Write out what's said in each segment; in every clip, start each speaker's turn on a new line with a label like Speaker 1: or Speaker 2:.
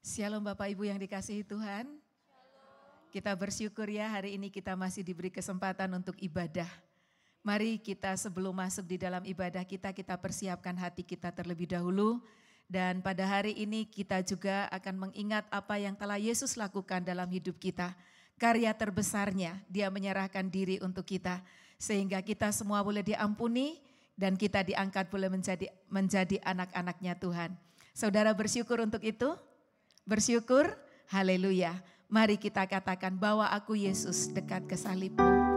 Speaker 1: Shalom Bapak Ibu yang dikasihi Tuhan. Kita bersyukur ya hari ini kita masih diberi kesempatan untuk ibadah. Mari kita sebelum masuk di dalam ibadah kita persiapkan hati kita terlebih dahulu. Dan pada hari ini kita juga akan mengingat apa yang telah Yesus lakukan dalam hidup kita. Karya terbesarnya, dia menyerahkan diri untuk kita. Sehingga kita semua boleh diampuni dan kita diangkat boleh menjadi anak-anaknya Tuhan. Saudara bersyukur untuk itu? Bersyukur, haleluya. Mari kita katakan bahwa aku Yesus dekat ke salibmu.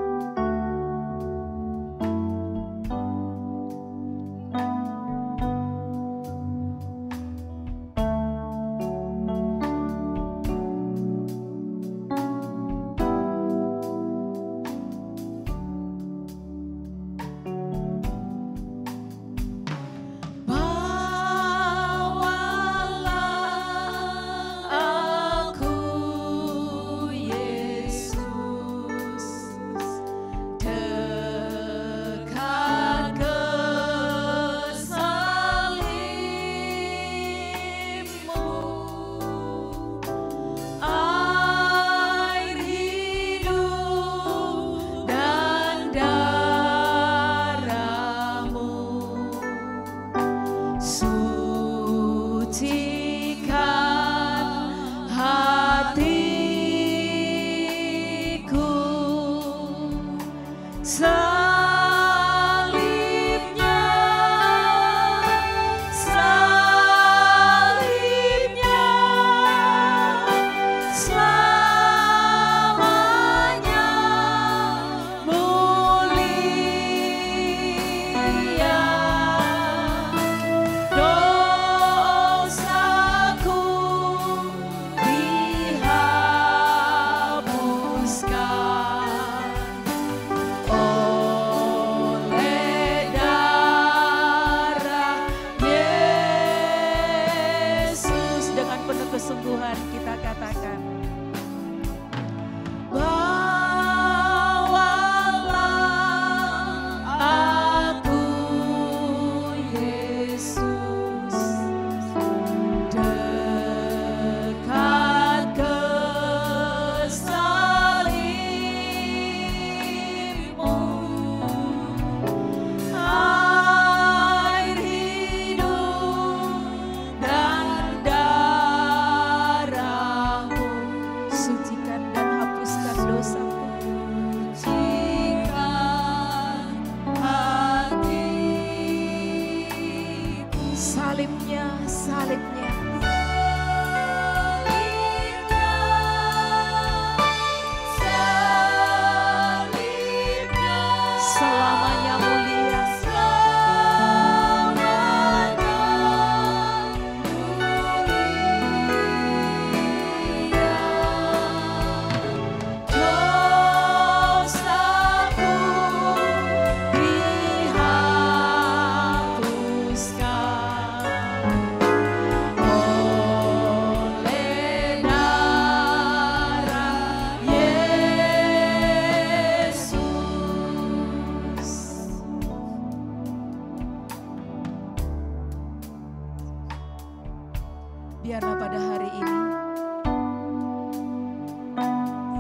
Speaker 1: Biarlah pada hari ini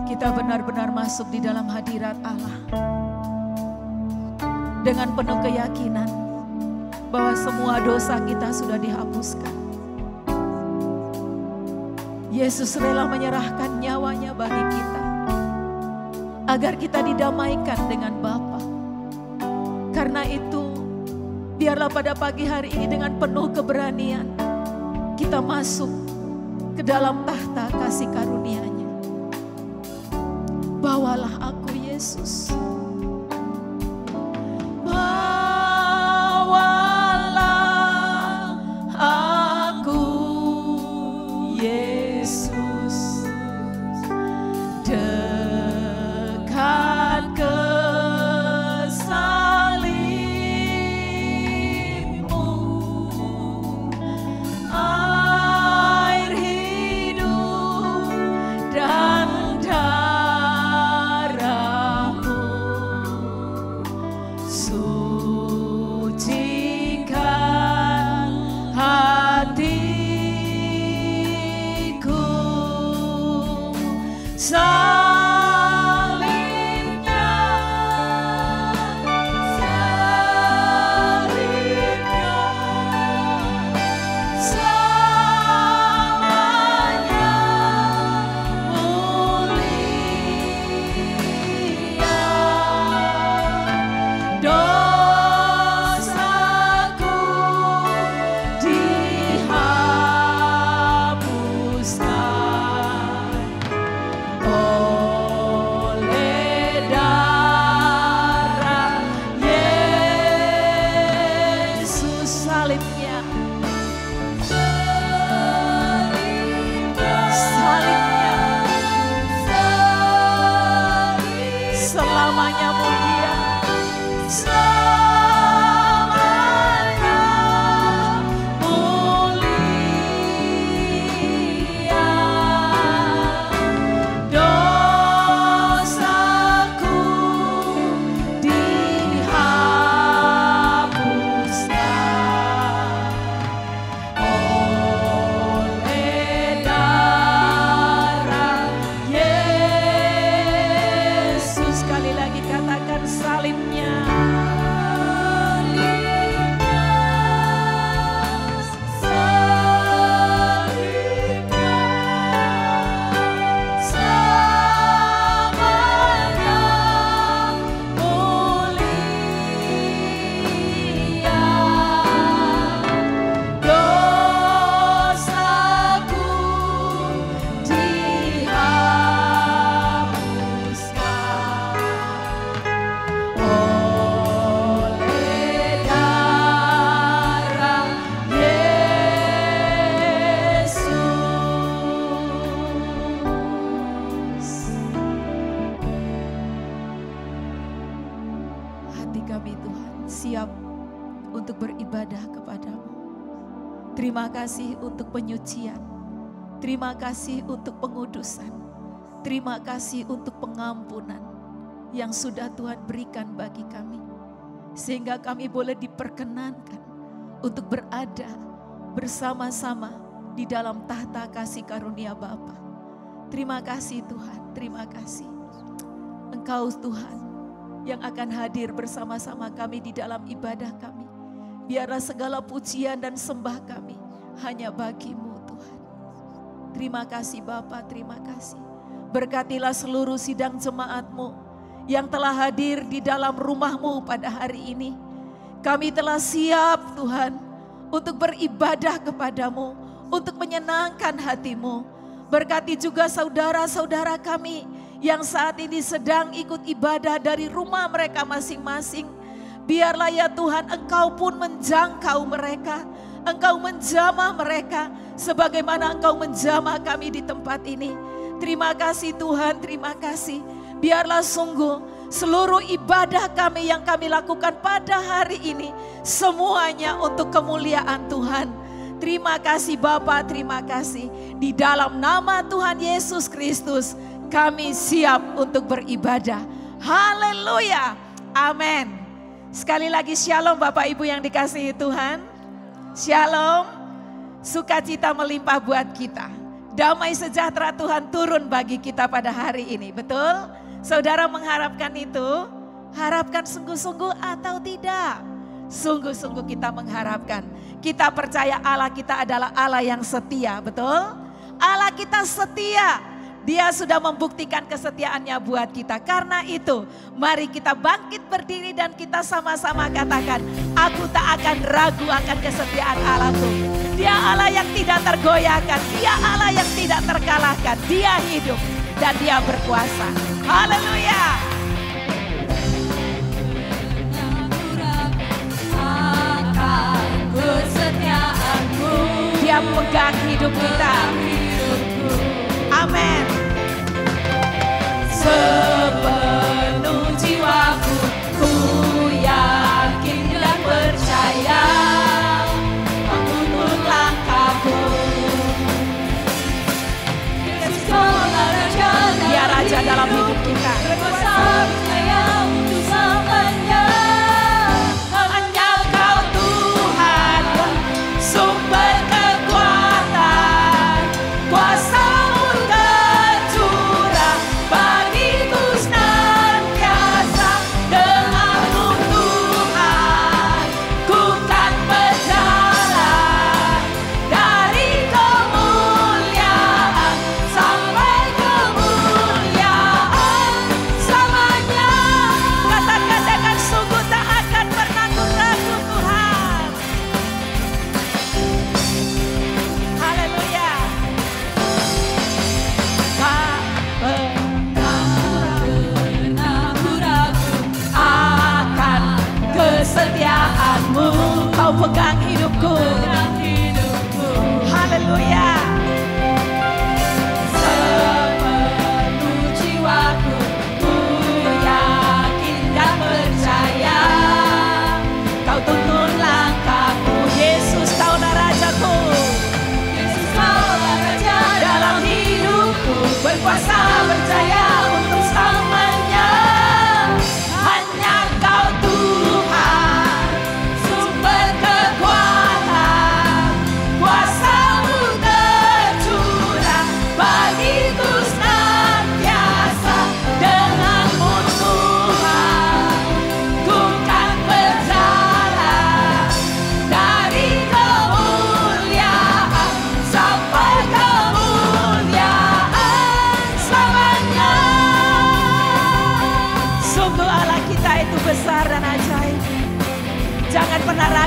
Speaker 1: kita benar-benar masuk di dalam hadirat Allah dengan penuh keyakinan bahwa semua dosa kita sudah dihapuskan. Yesus rela menyerahkan nyawanya bagi kita agar kita didamaikan dengan Bapa. Karena itu, biarlah pada pagi hari ini dengan penuh keberanian kita masuk ke dalam tahta kasih karunia-Nya. Bawalah aku Yesus. Bawalah aku Yesus dekat ke dan darahmu. Terima kasih untuk penyucian. Terima kasih untuk pengudusan. Terima kasih untuk pengampunan yang sudah Tuhan berikan bagi kami. Sehingga kami boleh diperkenankan untuk berada bersama-sama di dalam tahta kasih karunia Bapa. Terima kasih Tuhan, terima kasih. Engkau Tuhan yang akan hadir bersama-sama kami di dalam ibadah kami. Biarlah segala pujian dan sembah kami hanya bagi-Mu Tuhan. Terima kasih Bapa, terima kasih. Berkatilah seluruh sidang jemaat-Mu yang telah hadir di dalam rumah-Mu pada hari ini. Kami telah siap Tuhan untuk beribadah kepada-Mu, untuk menyenangkan hati-Mu. Berkati juga saudara-saudara kami yang saat ini sedang ikut ibadah dari rumah mereka masing-masing. Biarlah ya Tuhan Engkau pun menjangkau mereka, Engkau menjamah mereka sebagaimana Engkau menjamah kami di tempat ini. Terima kasih Tuhan, terima kasih. Biarlah sungguh seluruh ibadah kami yang kami lakukan pada hari ini semuanya untuk kemuliaan Tuhan. Terima kasih Bapa, terima kasih. Di dalam nama Tuhan Yesus Kristus kami siap untuk beribadah. Haleluya, amin. Sekali lagi shalom Bapak Ibu yang dikasihi Tuhan. Shalom, sukacita melimpah buat kita. Damai sejahtera Tuhan turun bagi kita pada hari ini, betul? Saudara mengharapkan itu? Harapkan sungguh-sungguh atau tidak? Sungguh-sungguh kita mengharapkan. Kita percaya Allah kita adalah Allah yang setia, betul? Allah kita setia. Dia sudah membuktikan kesetiaannya buat kita. Karena itu, mari kita bangkit berdiri dan kita sama-sama katakan, aku tak akan ragu akan kesetiaan Allahku. Dia Allah yang tidak tergoyahkan, Dia Allah yang tidak terkalahkan. Dia hidup dan Dia berkuasa. Haleluya. Akan kesetiaanmu. Dia pegang hidup kita. Amin. Sepenuh jiwaku, ku yakin dan percaya, menuntun langkahku. Dia Raja dalam hidup kita. Hanya Kau Tuhan, sumber kekuatan, kuasa-Mu tercurah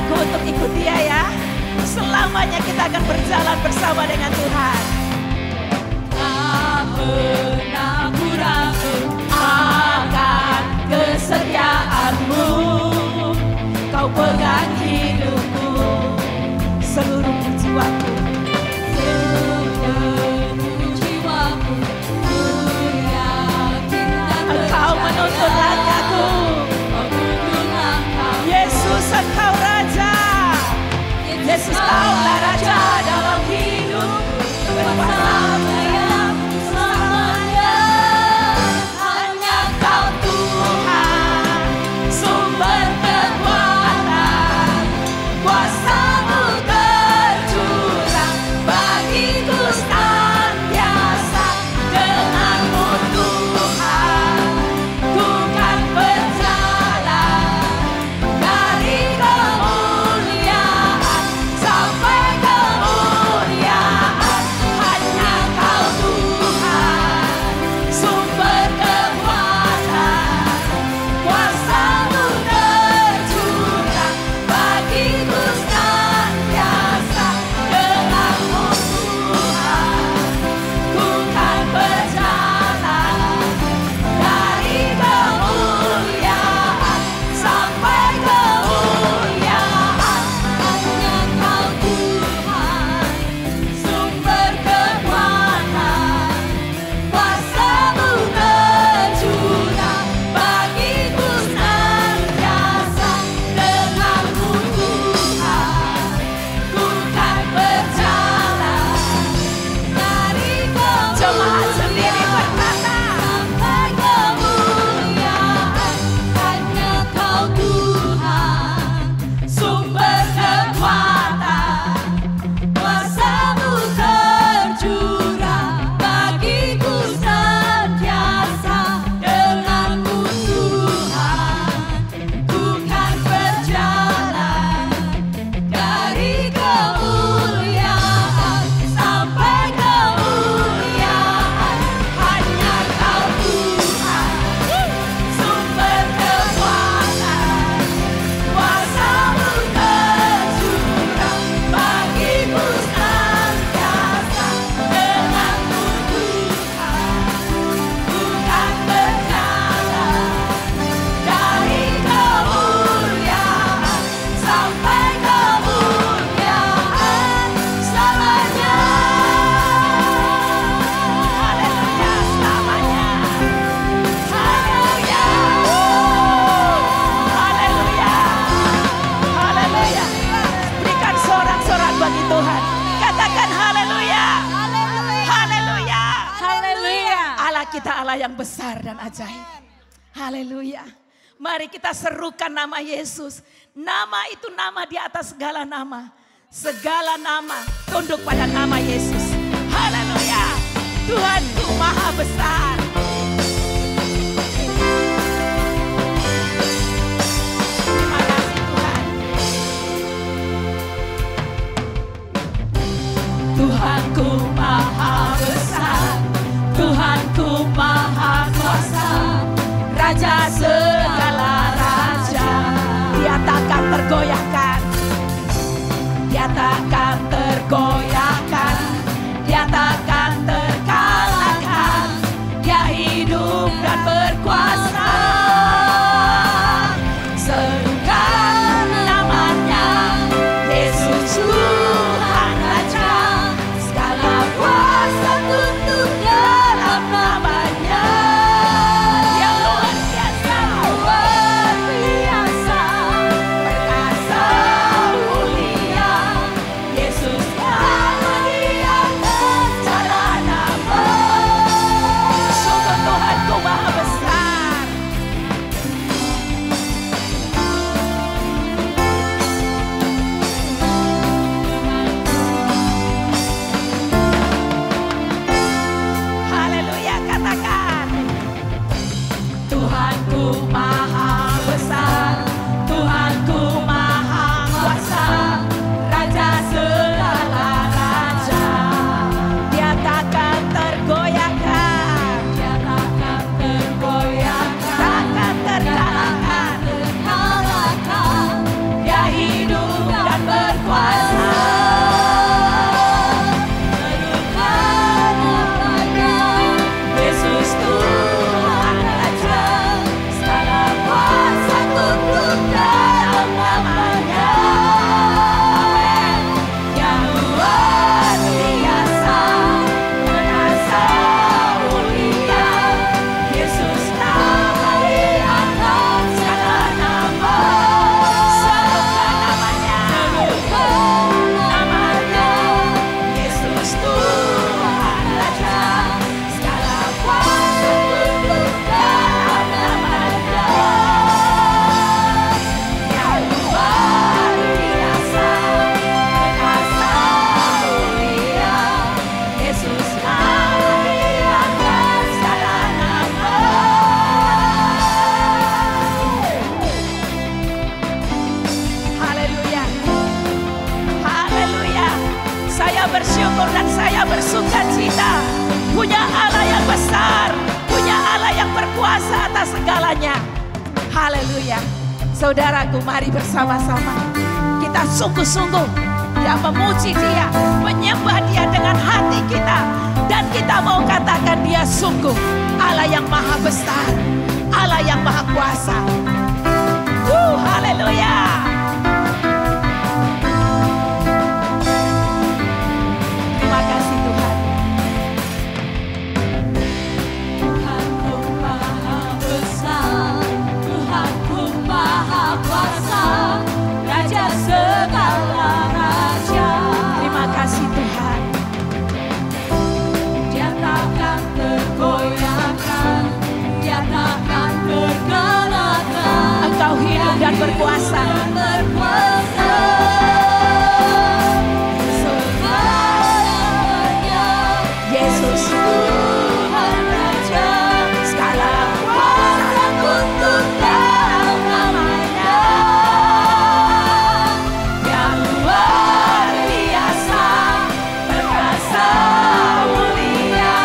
Speaker 1: aku untuk ikut Dia ya. Selamanya kita akan berjalan bersama dengan Tuhan. Tak pernah ku ragu akan kesetiaan-Mu. Kau pegang hidupku, seluruh jiwaku. Engkau menuntun langkahku. Yesus, Engkau Raja. Yesus, Kaulah Raja dalam hidup. Berkuasa selamanya. Hanya Kau Tuhan, sumber kekuatan. Kuasa-Mu tercurah bagiku senantiasa. Denganmu Tuhan, ku kan berjalan dari kemuliaan sampai kemuliaan. Hanya Kau Tuhan, sumber kekuatan. Kuasa-Mu tercurah bagiku senantiasa. Denganmu Tuhan, ku kan berjalan dari kemuliaan sampai kemuliaan. Hanya Kau Tuhan, sumber kekuatan. Kuasa-Mu tercurah bagiku senantiasa. Denganmu Tuhan, ku kan berjalan dari kemuliaan. Jemaat sendiri berkata, sampai kemuliaan. Hanya Kau Tuhan, sumber kekuatan. Kuasa-Mu tercurah bagiku senantiasa. Denganmu Tuhan, ku kan berjalan dari kemuliaan sampai kemuliaan. Hanya Kau Tuhan, sumber kekuatan. Kuasa-Mu tercurah bagiku senantiasa. Denganmu Tuhan, ku kan berjalan dari kemuliaan sampai kemuliaan selamanya. Haleluya, selamanya. Haleluya. Haleluya. Haleluya. Berikan sorak-sorak bagi Tuhan. Katakan haleluya. Haleluya. Haleluya. Allah kita Allah yang besar dan ajaib. Haleluya. Mari kita serukan nama Yesus. Nama itu nama di atas segala nama. Segala nama tunduk pada nama Yesus. Haleluya. Tuhanku maha besar. Terima kasih Tuhan. Tuhanku maha besar. Tuhanku maha kuasa. Raja segala raja. Dia takkan tergoyahkan. Dia takkan tergoyahkan. Dia takkan terkalahkan. Dia hidup dan berkuasa. Serukan namanya, Yesus Tuhan Raja. Segala Saya bersyukur dan saya bersukacita punya Allah yang besar, punya Allah yang berkuasa atas segalanya. Haleluya. Saudaraku, mari bersama-sama kita sungguh-sungguh ya memuji Dia, menyembah Dia dengan hati kita, dan kita mau katakan Dia sungguh Allah yang maha besar, Allah yang maha kuasa. Haleluya. Terima kasih Tuhan.
Speaker 2: Tuhanku maha besar, Tuhanku maha kuasa, Raja segala raja.
Speaker 1: Terima kasih Tuhan.
Speaker 2: Dia takkan tergoyahkan, Dia takkan terkalahkan.
Speaker 1: Engkau hidup dan berkuasa.
Speaker 2: Segalanya
Speaker 1: Yesus
Speaker 2: Tuhan Raja, segala kuasa untuk dalam namanya. Yang luar biasa, perkasa mulia,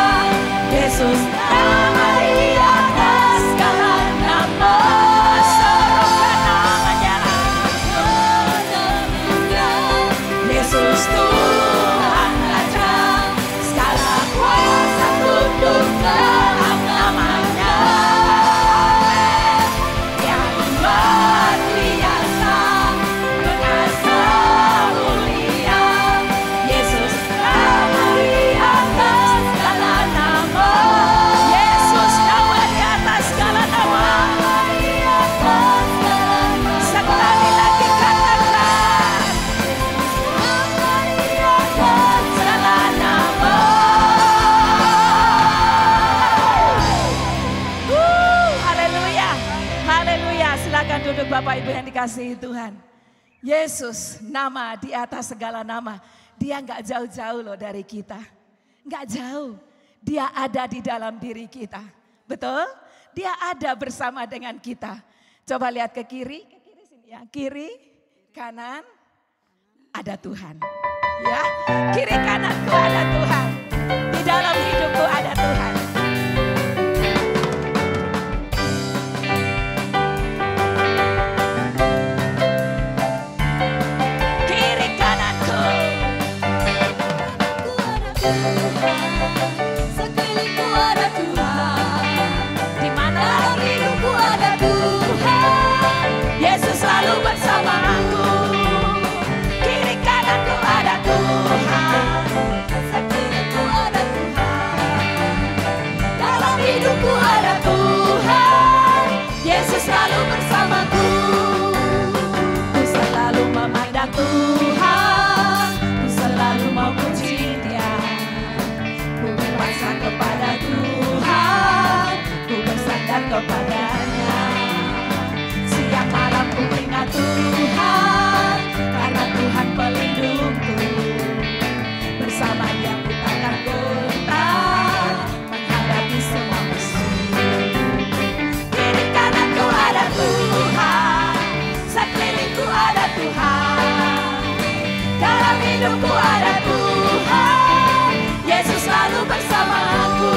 Speaker 2: Yesus nama di atas segala nama. Sorakan namanya, Yesus Tuhan Raja, segala kuasa tunduk dalam namanya. Yang luar biasa, perkasa mulia, Yesus nama di atas segala nama.
Speaker 1: Yesus nama di atas segala nama. Sekali lagi katakan
Speaker 2: Segala nama.
Speaker 1: Haleluya. Haleluya. Silakan duduk Bapak Ibu yang dikasihi Tuhan. Yesus nama di atas segala nama. Dia nggak jauh-jauh loh dari kita. Nggak jauh. Dia ada di dalam diri kita. Betul? Dia ada bersama dengan kita. Coba lihat ke kiri sini ya. Kiri, kanan, ada Tuhan. Ya, kiri kananku ada Tuhan. Di dalam hidupku ada Tuhan. Kiri kananku.
Speaker 2: Sekelilingku ada Tuhan,
Speaker 1: Di mana
Speaker 2: dalam
Speaker 1: lagi?
Speaker 2: hidupku ada Tuhan.
Speaker 1: Yesus selalu bersamaku. Kiri kananku ada Tuhan.
Speaker 2: Sekelilingku ada Tuhan, dalam hidupku ada Tuhan.
Speaker 1: Yesus selalu bersamaku. Ku selalu memandang Tuhan. Ku selalu memuji Dia. Ku berpasrah kepada Tuhan. Ku bersandar kepadanya. Siang malam ku ingat Tuhan. Karena Tuhan pelindungku. Bersama Dia ku takkan gentar menghadapi semua musuh. Kiri kananku ada Tuhan, sekelilingku ada Tuhan, dalam hidupku ada Tuhan. Yesus selalu bersamaku.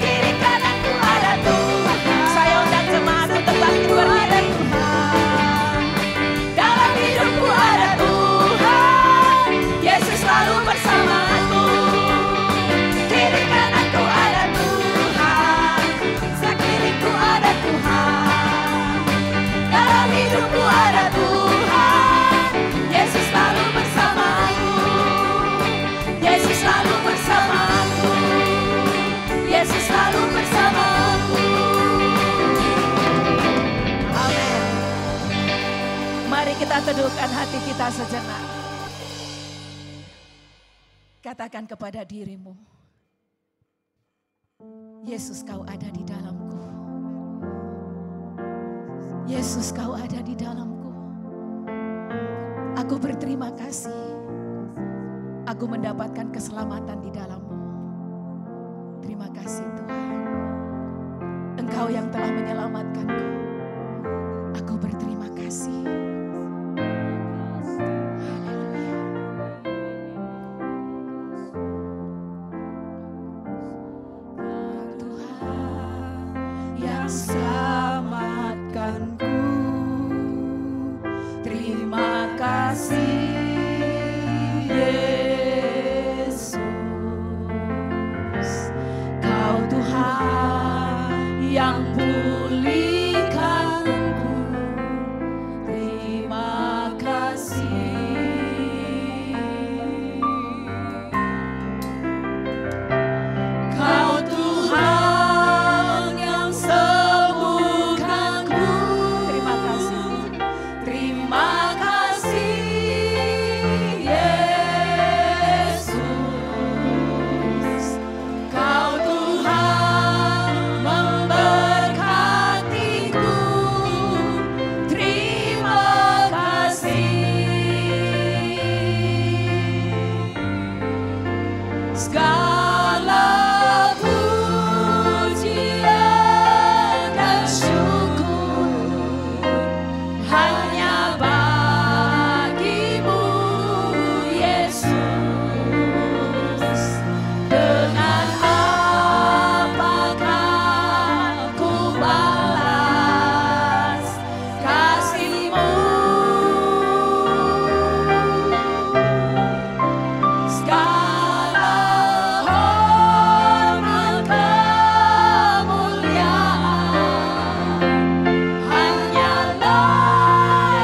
Speaker 1: Kiri kananku ada Tuhan. Saya undang jemaat untuk bangkit berdiri. Dalam hidupku ada Tuhan. Yesus selalu bersamaku. Kiri kananku ada Tuhan, sekelilingku ada Tuhan, dalam hidupku ada Tuhan. Yesus selalu bersamaku. Yesus selalu bersamaku. Yesus selalu bersamaku. Amin. Mari kita teduhkan hati kita sejenak. Katakan kepada dirimu, Yesus kau ada di dalamku. Yesus kau ada di dalamku. Aku berterima kasih. Aku mendapatkan keselamatan di dalam-Mu. Terima kasih Tuhan. Engkau yang telah menyelamatkanku. Aku berterima kasih. Haleluya.
Speaker 2: selamatkanku. Terima kasih Yesus, Kau Tuhan yang pulihkanku. Terima kasih. Kau Tuhan yang sembuhkanku. Terima kasih. Terima kasih Yesus, Kau Tuhan memberkatiku. Terima kasih. Segala pujian dan syukur hanya bagimu Yesus. Dengan apakah ku balas kasih-Mu? Segala hormat kemuliaan hanyalah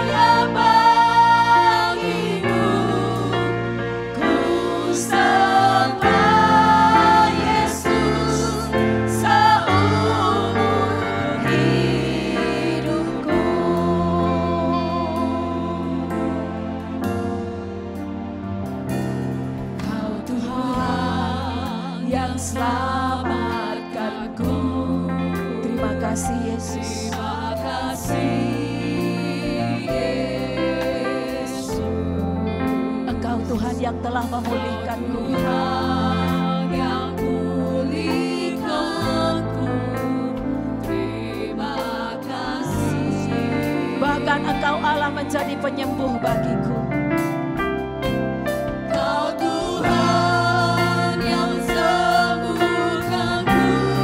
Speaker 2: yang bagimu. Ku sembah Yesus seumur hidupku. Kau Tuhan yang selamatkanku. Terima kasih Yesus. Terima kasih Yesus. Engkau Tuhan yang telah memulihkanku. Tuhan yang pulihkanku. Terima kasih. Bahkan Engkau Allah menjadi penyembuh bagiku. Kau Tuhan yang sembuhkanku.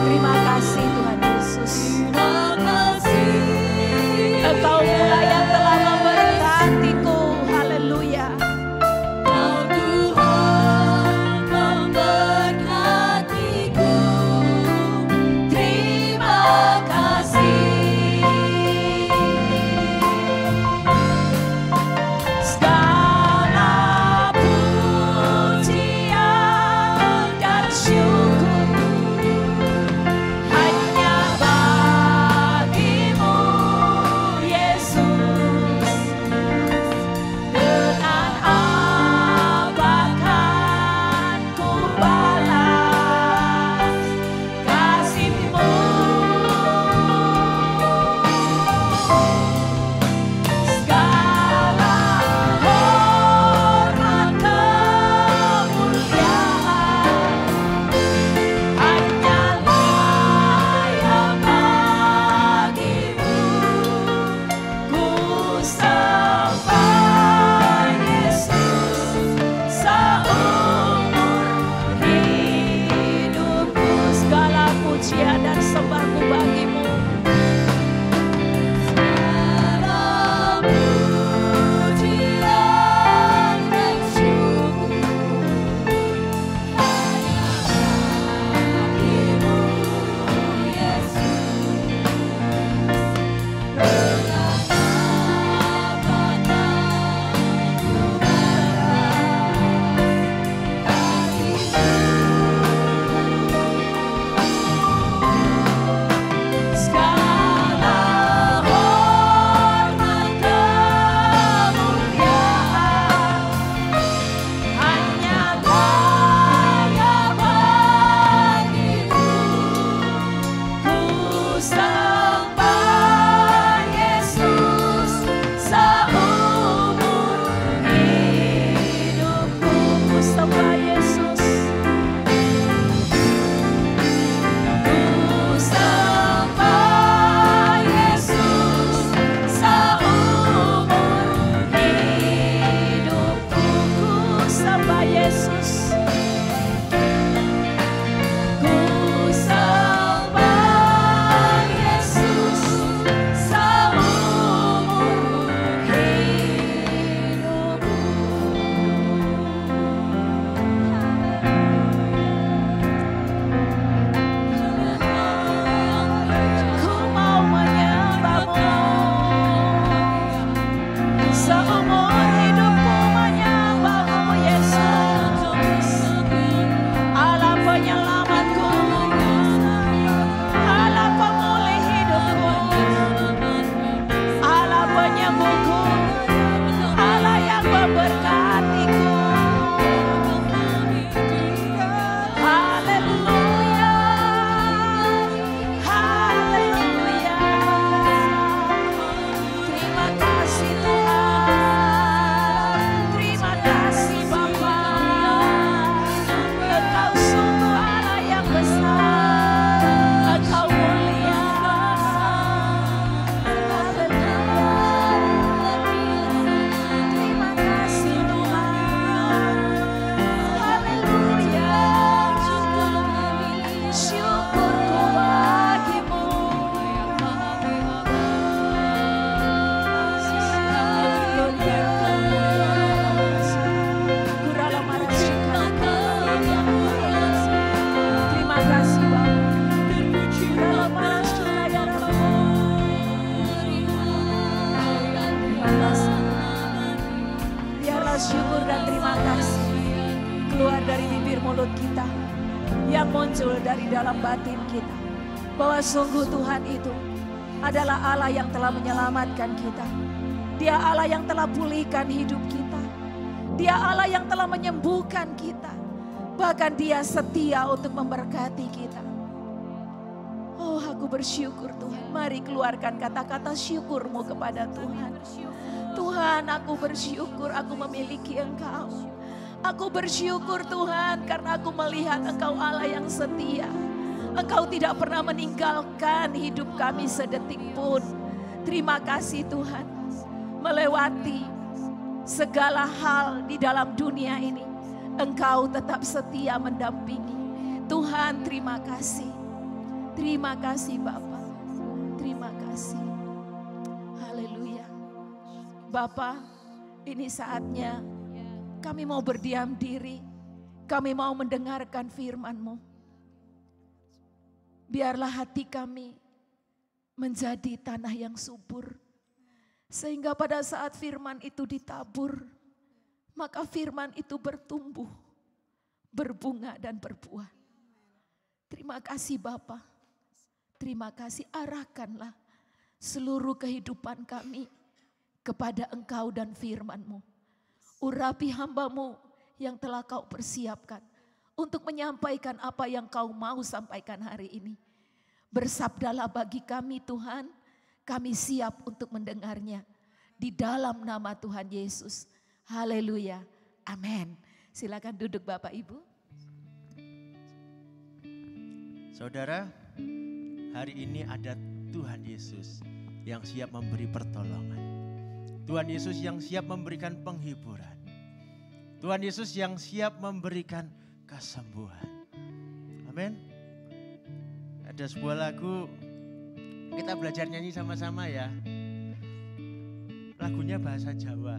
Speaker 2: Terima kasih Tuhan Yesus. Terima kasih. Engkau pula yang telah memberkatiku. Haleluya. Kau Tuhan memberkatiku. Terima kasih. mulut kita, yang muncul dari dalam batin kita, bahwa sungguh Tuhan itu adalah Allah yang telah menyelamatkan kita. Dia Allah yang telah pulihkan hidup kita. Dia Allah yang telah menyembuhkan kita. Bahkan Dia setia untuk memberkati kita. Oh, aku bersyukur Tuhan. Mari keluarkan kata-kata syukurmu kepada Tuhan. Tuhan, aku bersyukur aku memiliki Engkau. Aku bersyukur Tuhan karena aku melihat Engkau Allah yang setia. Engkau tidak pernah meninggalkan hidup kami sedetik pun. Terima kasih Tuhan. Melewati segala hal di dalam dunia ini, Engkau tetap setia mendampingi. Tuhan, terima kasih. Terima kasih Bapa. Terima kasih. Haleluya. Bapa, ini saatnya kami mau berdiam diri. Kami mau mendengarkan firman-Mu. Biarlah hati kami menjadi tanah yang subur. Sehingga pada saat firman itu ditabur, maka firman itu bertumbuh, berbunga dan berbuah. Terima kasih Bapa. Terima kasih, arahkanlah seluruh kehidupan kami kepada Engkau dan firman-Mu. Urapi hamba-Mu yang telah Kau persiapkan untuk menyampaikan apa yang Kau mau sampaikan hari ini. Bersabdalah bagi kami Tuhan, kami siap untuk mendengarnya. Di dalam nama Tuhan Yesus. Haleluya. Amin. Silakan duduk Bapak Ibu.
Speaker 3: Saudara, hari ini ada Tuhan Yesus yang siap memberi pertolongan. Tuhan Yesus yang siap memberikan penghiburan. Tuhan Yesus yang siap memberikan kesembuhan. Amin. Ada sebuah lagu, kita belajar nyanyi sama-sama ya. Lagunya bahasa Jawa.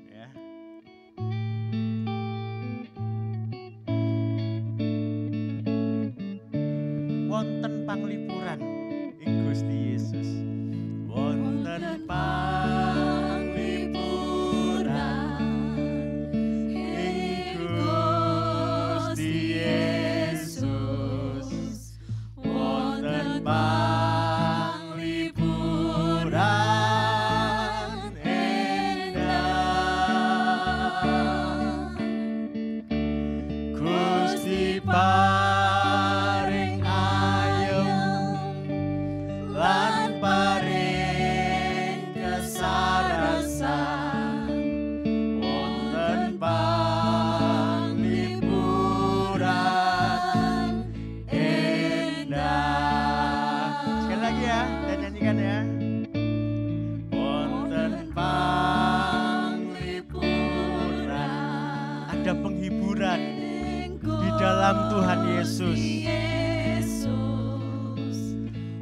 Speaker 3: Ya. Wonten panglipuran ing Gusti Yesus. Wonten panglipuran ing Gusti Yesus. Wonten panglipuran endah. Gusti paring ayem lan paring kesarasan. Wonten panglipuran endah. Sekali lagi ya, kita nyanyikan ya. Wonten panglipuran. Ada penghiburan di dalam Tuhan Yesus.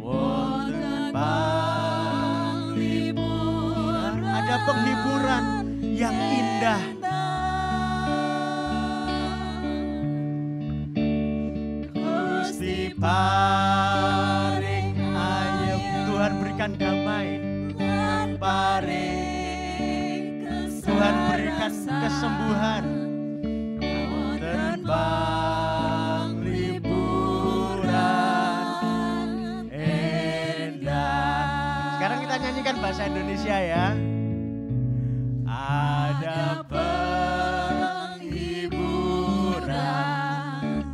Speaker 3: Wonten panglipuran. Ada penghiburan yang indah. Gusti paring ayem. Tuhan berikan damai. Tuhan berikan kesembuhan. Wonten panglipuran endah. Sekarang kita nyanyikan bahasa Indonesia ya. Ada penghiburan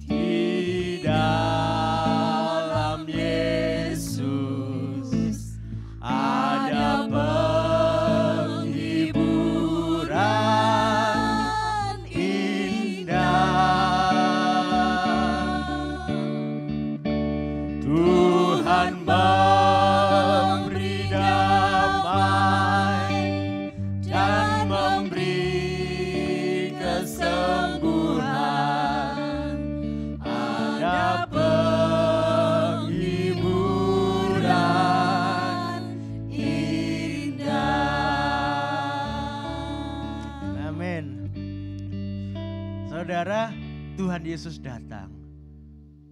Speaker 3: di dalam Yesus. Ada penghiburan indah. Tuhan memberi damai dan memberi kesembuhan. Ada penghiburan indah. Amin. Saudara, Tuhan Yesus datang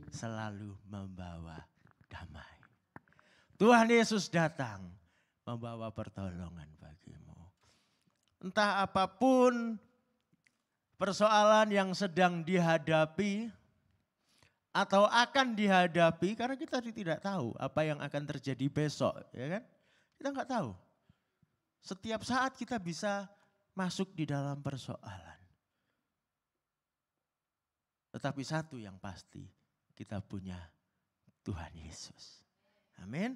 Speaker 3: selalu membawa damai. Tuhan Yesus datang membawa pertolongan bagimu. Entah apapun persoalan yang sedang dihadapi atau akan dihadapi, karena kita tidak tahu apa yang akan terjadi besok, ya kan? Kita nggak tahu. Setiap saat kita bisa masuk di dalam persoalan. Tetapi satu yang pasti, kita punya Tuhan Yesus. Amin.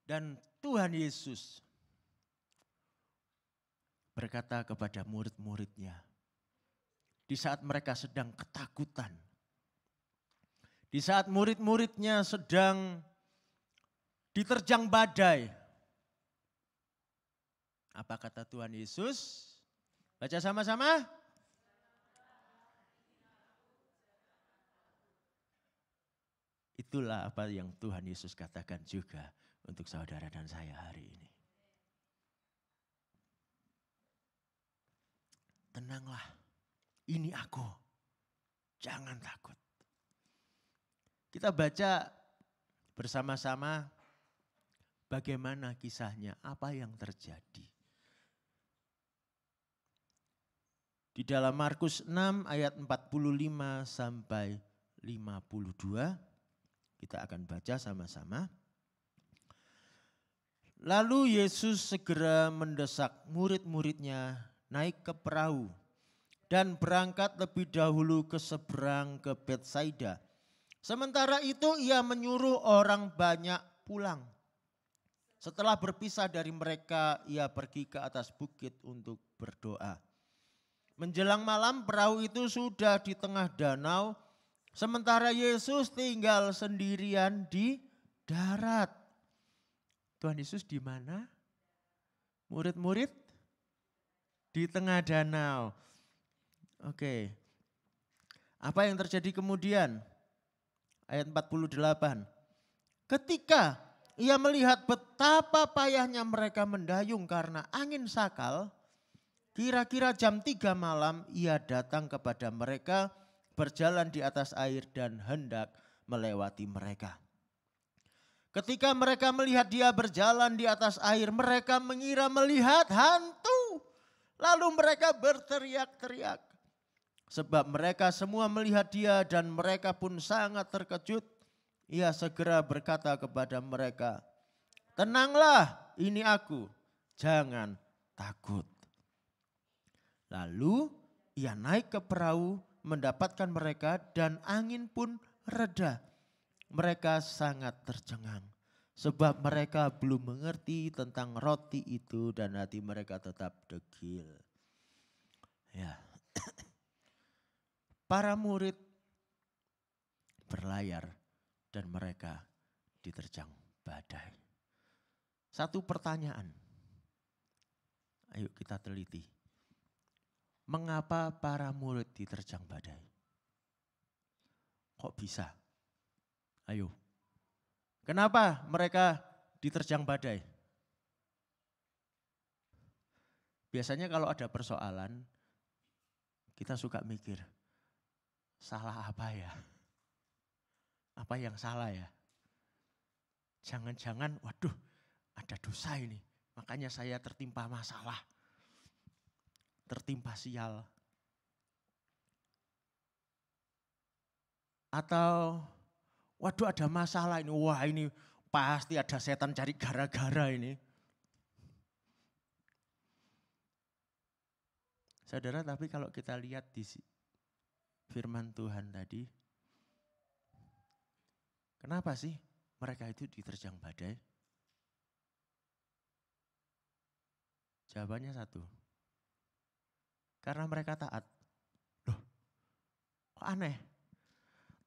Speaker 3: Dan Tuhan Yesus berkata kepada murid-muridnya, di saat mereka sedang ketakutan, di saat murid-muridnya sedang diterjang badai, apa kata Tuhan Yesus? Baca sama-sama. Itulah apa yang Tuhan Yesus katakan juga untuk saudara dan saya hari ini. Tenanglah, ini aku, jangan takut. Kita baca bersama-sama bagaimana kisahnya, apa yang terjadi. Di dalam Markus 6 ayat 45 sampai 52, kita akan baca sama-sama. Lalu Yesus segera mendesak murid-muridnya naik ke perahu dan berangkat lebih dahulu ke seberang ke Betsaida. Sementara itu ia menyuruh orang banyak pulang. Setelah berpisah dari mereka, ia pergi ke atas bukit untuk berdoa. Menjelang malam perahu itu sudah di tengah danau, sementara Yesus tinggal sendirian di darat. Tuhan Yesus di mana? Murid-murid di tengah danau. Oke. Apa yang terjadi kemudian? Ayat 48. Ketika ia melihat betapa payahnya mereka mendayung karena angin sakal, kira-kira jam 3 malam ia datang kepada mereka, berjalan di atas air dan hendak melewati mereka. Ketika mereka melihat dia berjalan di atas air, mereka mengira melihat hantu. Lalu mereka berteriak-teriak. Sebab mereka semua melihat dia dan mereka pun sangat terkejut. Ia segera berkata kepada mereka, "Tenanglah, ini aku, jangan takut." Lalu ia naik ke perahu mendapatkan mereka dan angin pun reda. Mereka sangat tercengang sebab mereka belum mengerti tentang roti itu dan hati mereka tetap degil. Ya. Para murid berlayar dan mereka diterjang badai. Satu pertanyaan. Ayo kita teliti. Mengapa para murid diterjang badai? Kok bisa? Ayo. Kenapa mereka diterjang badai? Biasanya kalau ada persoalan, kita suka mikir, salah apa ya? Apa yang salah ya? Jangan-jangan, waduh, ada dosa ini. Makanya saya tertimpa masalah. Tertimpa sial. Atau waduh ada masalah ini, wah ini pasti ada setan cari gara-gara ini. Saudara, tapi kalau kita lihat di firman Tuhan tadi, kenapa sih mereka itu diterjang badai? Jawabannya satu. Karena mereka taat. Loh, kok aneh?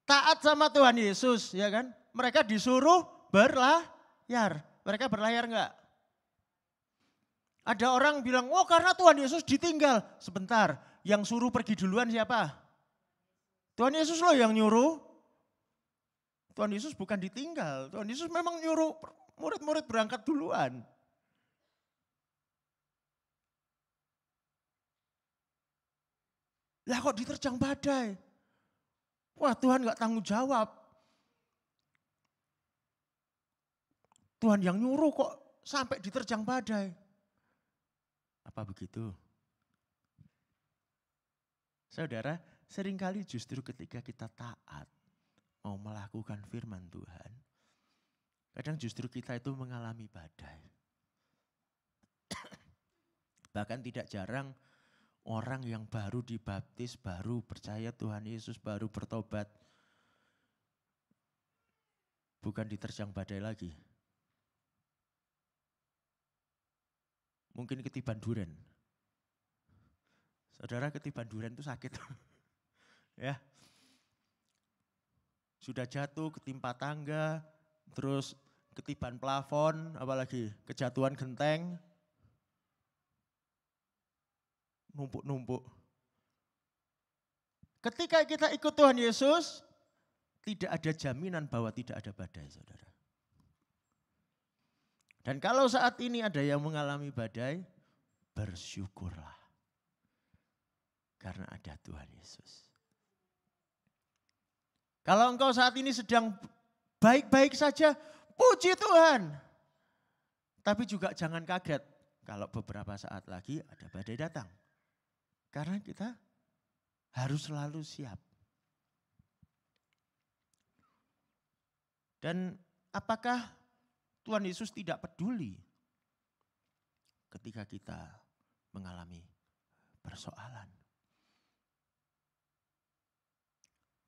Speaker 3: Taat sama Tuhan Yesus, ya kan? Mereka disuruh berlayar. Mereka berlayar enggak? Ada orang bilang, oh karena Tuhan Yesus ditinggal. Sebentar, yang suruh pergi duluan siapa? Tuhan Yesus loh yang nyuruh. Tuhan Yesus bukan ditinggal. Tuhan Yesus memang nyuruh murid-murid berangkat duluan. Lah kok diterjang badai? Wah Tuhan gak tanggung jawab. Tuhan yang nyuruh kok sampai diterjang badai. Apa begitu? Saudara, seringkali justru ketika kita taat, mau melakukan firman Tuhan, kadang justru kita itu mengalami badai. Bahkan tidak jarang orang yang baru dibaptis, baru percaya Tuhan Yesus, baru bertobat, bukan diterjang badai lagi. Mungkin ketiban duren. Saudara, ketiban duren itu sakit. Ya. Sudah jatuh, ketimpa tangga, terus ketiban plafon, apalagi kejatuhan genteng, numpuk-numpuk. Ketika kita ikut Tuhan Yesus, tidak ada jaminan bahwa tidak ada badai, saudara. Dan kalau saat ini ada yang mengalami badai, bersyukurlah. Karena ada Tuhan Yesus. Kalau engkau saat ini sedang baik-baik saja, puji Tuhan. Tapi juga jangan kaget kalau beberapa saat lagi ada badai datang. Karena kita harus selalu siap. Dan apakah Tuhan Yesus tidak peduli ketika kita mengalami persoalan?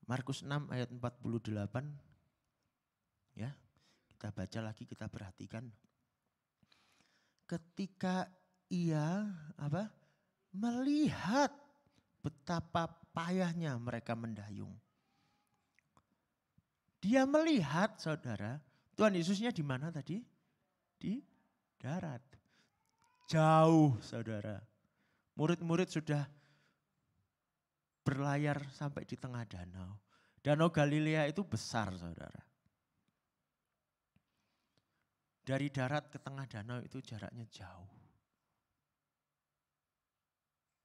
Speaker 3: Markus 6 ayat 48, ya, kita baca lagi, kita perhatikan. Ketika ia melihat betapa payahnya mereka mendayung. Dia melihat, saudara, Tuhan Yesusnya di mana tadi? Di darat. Jauh, saudara. Murid-murid sudah berlayar sampai di tengah danau. Danau Galilea itu besar, saudara. Dari darat ke tengah danau itu jaraknya jauh.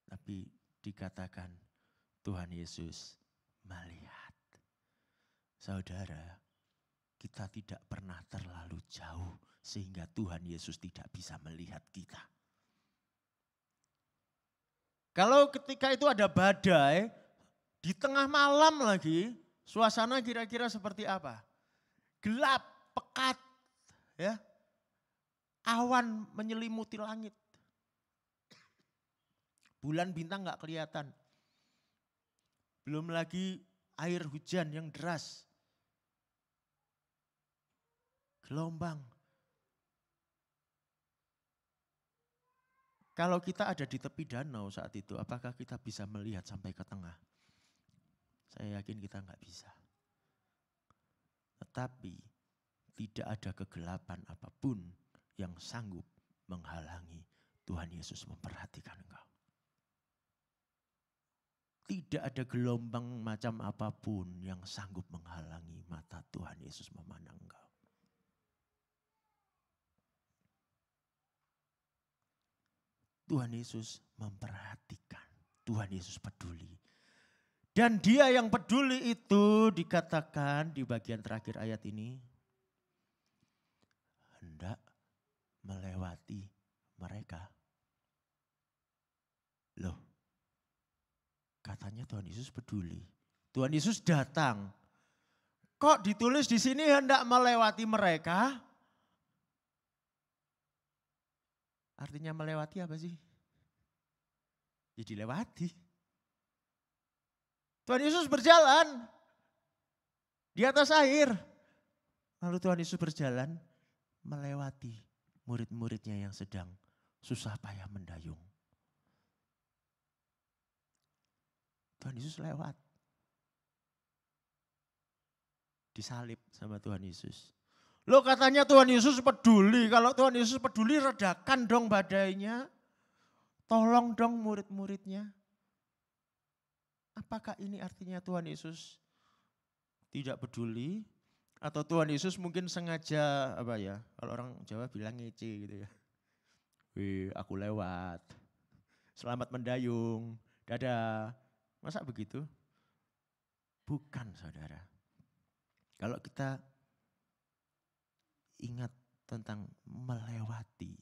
Speaker 3: Tapi dikatakan Tuhan Yesus melihat. Saudara, kita tidak pernah terlalu jauh sehingga Tuhan Yesus tidak bisa melihat kita. Kalau ketika itu ada badai, di tengah malam lagi, suasana kira-kira seperti apa? Gelap, pekat, ya. Awan menyelimuti langit. Bulan bintang gak kelihatan. Belum lagi air hujan yang deras. Gelombang. Kalau kita ada di tepi danau saat itu, apakah kita bisa melihat sampai ke tengah? Saya yakin kita nggak bisa. Tetapi tidak ada kegelapan apapun yang sanggup menghalangi Tuhan Yesus memperhatikan engkau. Tidak ada gelombang macam apapun yang sanggup menghalangi mata Tuhan Yesus memandang engkau. Tuhan Yesus memperhatikan, Tuhan Yesus peduli. Dan dia yang peduli itu dikatakan di bagian terakhir ayat ini, hendak melewati mereka. Loh, katanya Tuhan Yesus peduli. Tuhan Yesus datang. Kok ditulis di sini hendak melewati mereka? Artinya melewati apa sih? Ya dilewati. Tuhan Yesus berjalan di atas air. Lalu Tuhan Yesus berjalan melewati murid-muridnya yang sedang susah payah mendayung. Tuhan Yesus lewat. Disalib sama Tuhan Yesus. Loh, katanya Tuhan Yesus peduli. Kalau Tuhan Yesus peduli, redakan dong badainya. Tolong dong murid-muridnya. Apakah ini artinya Tuhan Yesus tidak peduli? Atau Tuhan Yesus mungkin sengaja, kalau orang Jawa bilang ngece gitu ya. Wih, aku lewat. Selamat mendayung. Dadah. Masa begitu? Bukan, saudara. Kalau kita ingat tentang melewati.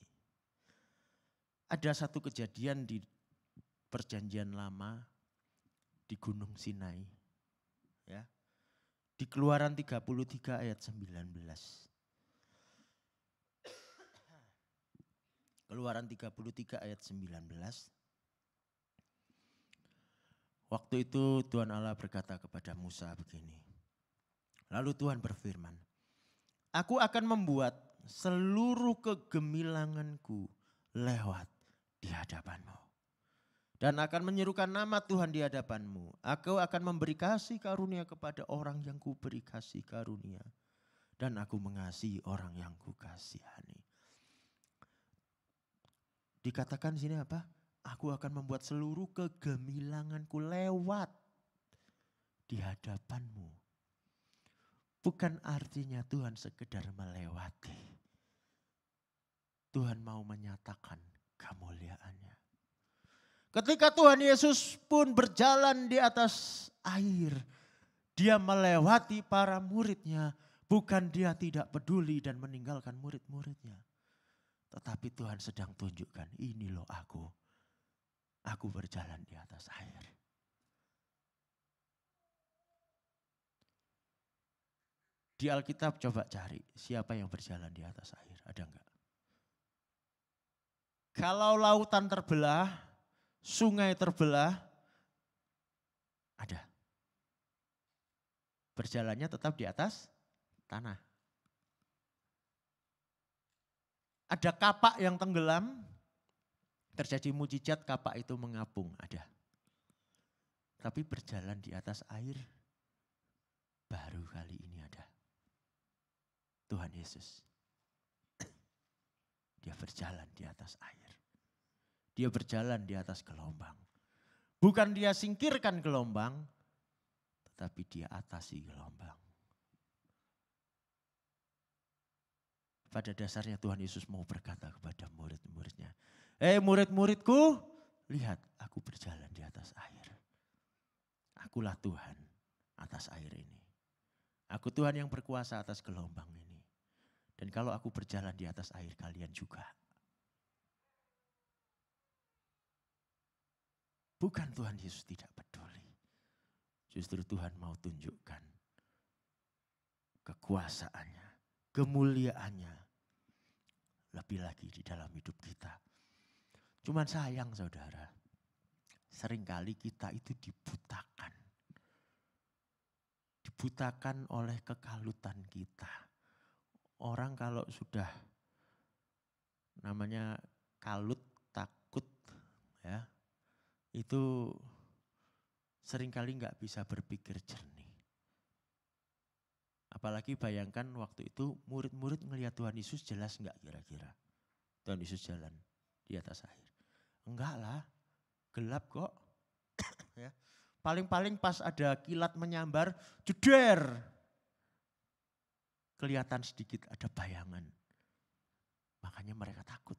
Speaker 3: Ada satu kejadian di Perjanjian Lama di Gunung Sinai. Ya. Di Keluaran 33 ayat 19. Keluaran 33 ayat 19. Waktu itu Tuhan Allah berkata kepada Musa begini. Lalu Tuhan berfirman, aku akan membuat seluruh kegemilanganku lewat di hadapanmu. Dan akan menyerukan nama Tuhan di hadapanmu. Aku akan memberi kasih karunia kepada orang yang kuberi kasih karunia. Dan aku mengasihi orang yang kukasihani. Dikatakan di sini apa? Aku akan membuat seluruh kegemilanganku lewat di hadapanmu. Bukan artinya Tuhan sekedar melewati. Tuhan mau menyatakan kemuliaannya. Ketika Tuhan Yesus pun berjalan di atas air, dia melewati para muridnya. Bukan dia tidak peduli dan meninggalkan murid-muridnya. Tetapi Tuhan sedang tunjukkan, ini loh aku. Aku berjalan di atas air. Di Alkitab coba cari siapa yang berjalan di atas air, ada enggak? Kalau lautan terbelah, sungai terbelah, ada. Berjalannya tetap di atas tanah. Ada kapak yang tenggelam, terjadi mujizat kapak itu mengapung, ada. Tapi berjalan di atas air, baru kali ini ada. Tuhan Yesus. Dia berjalan di atas air. Dia berjalan di atas gelombang. Bukan dia singkirkan gelombang, tetapi dia atasi gelombang. Pada dasarnya Tuhan Yesus mau berkata kepada murid-muridnya, murid-muridku, lihat aku berjalan di atas air. Akulah Tuhan atas air ini. Aku Tuhan yang berkuasa atas gelombang ini. Dan kalau aku berjalan di atas air, kalian juga. Bukan Tuhan Yesus tidak peduli. Justru Tuhan mau tunjukkan kekuasaannya, kemuliaannya. Lebih lagi di dalam hidup kita. Cuman sayang saudara, seringkali kita itu dibutakan. Dibutakan oleh kekalutan kita. Orang kalau sudah namanya kalut, takut ya, itu seringkali nggak bisa berpikir jernih. Apalagi bayangkan waktu itu murid-murid ngelihat Tuhan Yesus jelas nggak kira-kira. Tuhan Yesus jalan di atas air. Enggak lah, gelap kok. Ya. Paling-paling pas ada kilat menyambar, jeder. Kelihatan sedikit ada bayangan. Makanya mereka takut.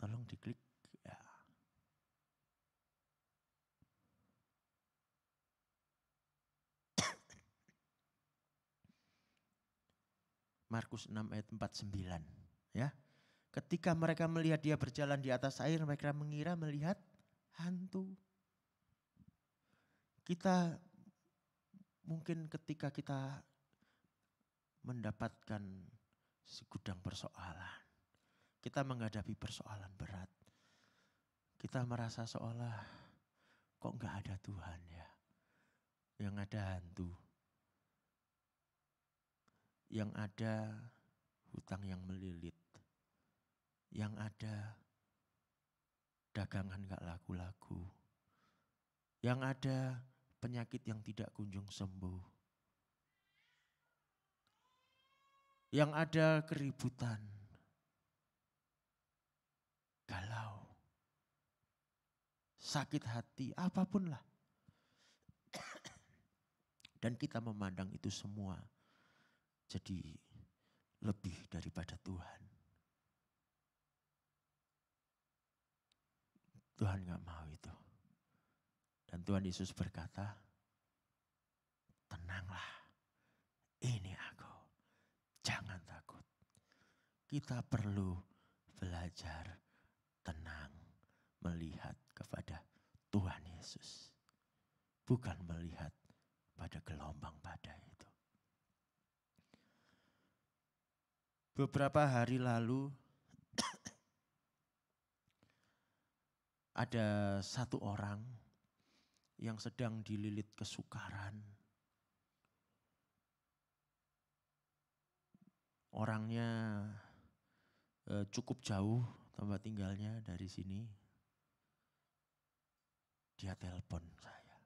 Speaker 3: Tolong diklik. Ya. Markus 6 ayat 49. Ya. Ketika mereka melihat dia berjalan di atas air, mereka mengira melihat hantu. Kita mungkin ketika kita mendapatkan segudang persoalan, kita menghadapi persoalan berat, kita merasa seolah kok enggak ada Tuhan ya, yang ada hantu, yang ada hutang yang melilit, yang ada dagangan enggak laku-laku, yang ada penyakit yang tidak kunjung sembuh. Yang ada keributan, galau, sakit hati, apapun lah. Dan kita memandang itu semua jadi lebih daripada Tuhan. Tuhan gak mau itu. Dan Tuhan Yesus berkata, tenanglah, ini aku, jangan takut. Kita perlu belajar tenang, melihat kepada Tuhan Yesus. Bukan melihat pada gelombang badai itu. Beberapa hari lalu ada satu orang yang sedang dililit kesukaran. Orangnya cukup jauh tempat tinggalnya dari sini. Dia telepon saya.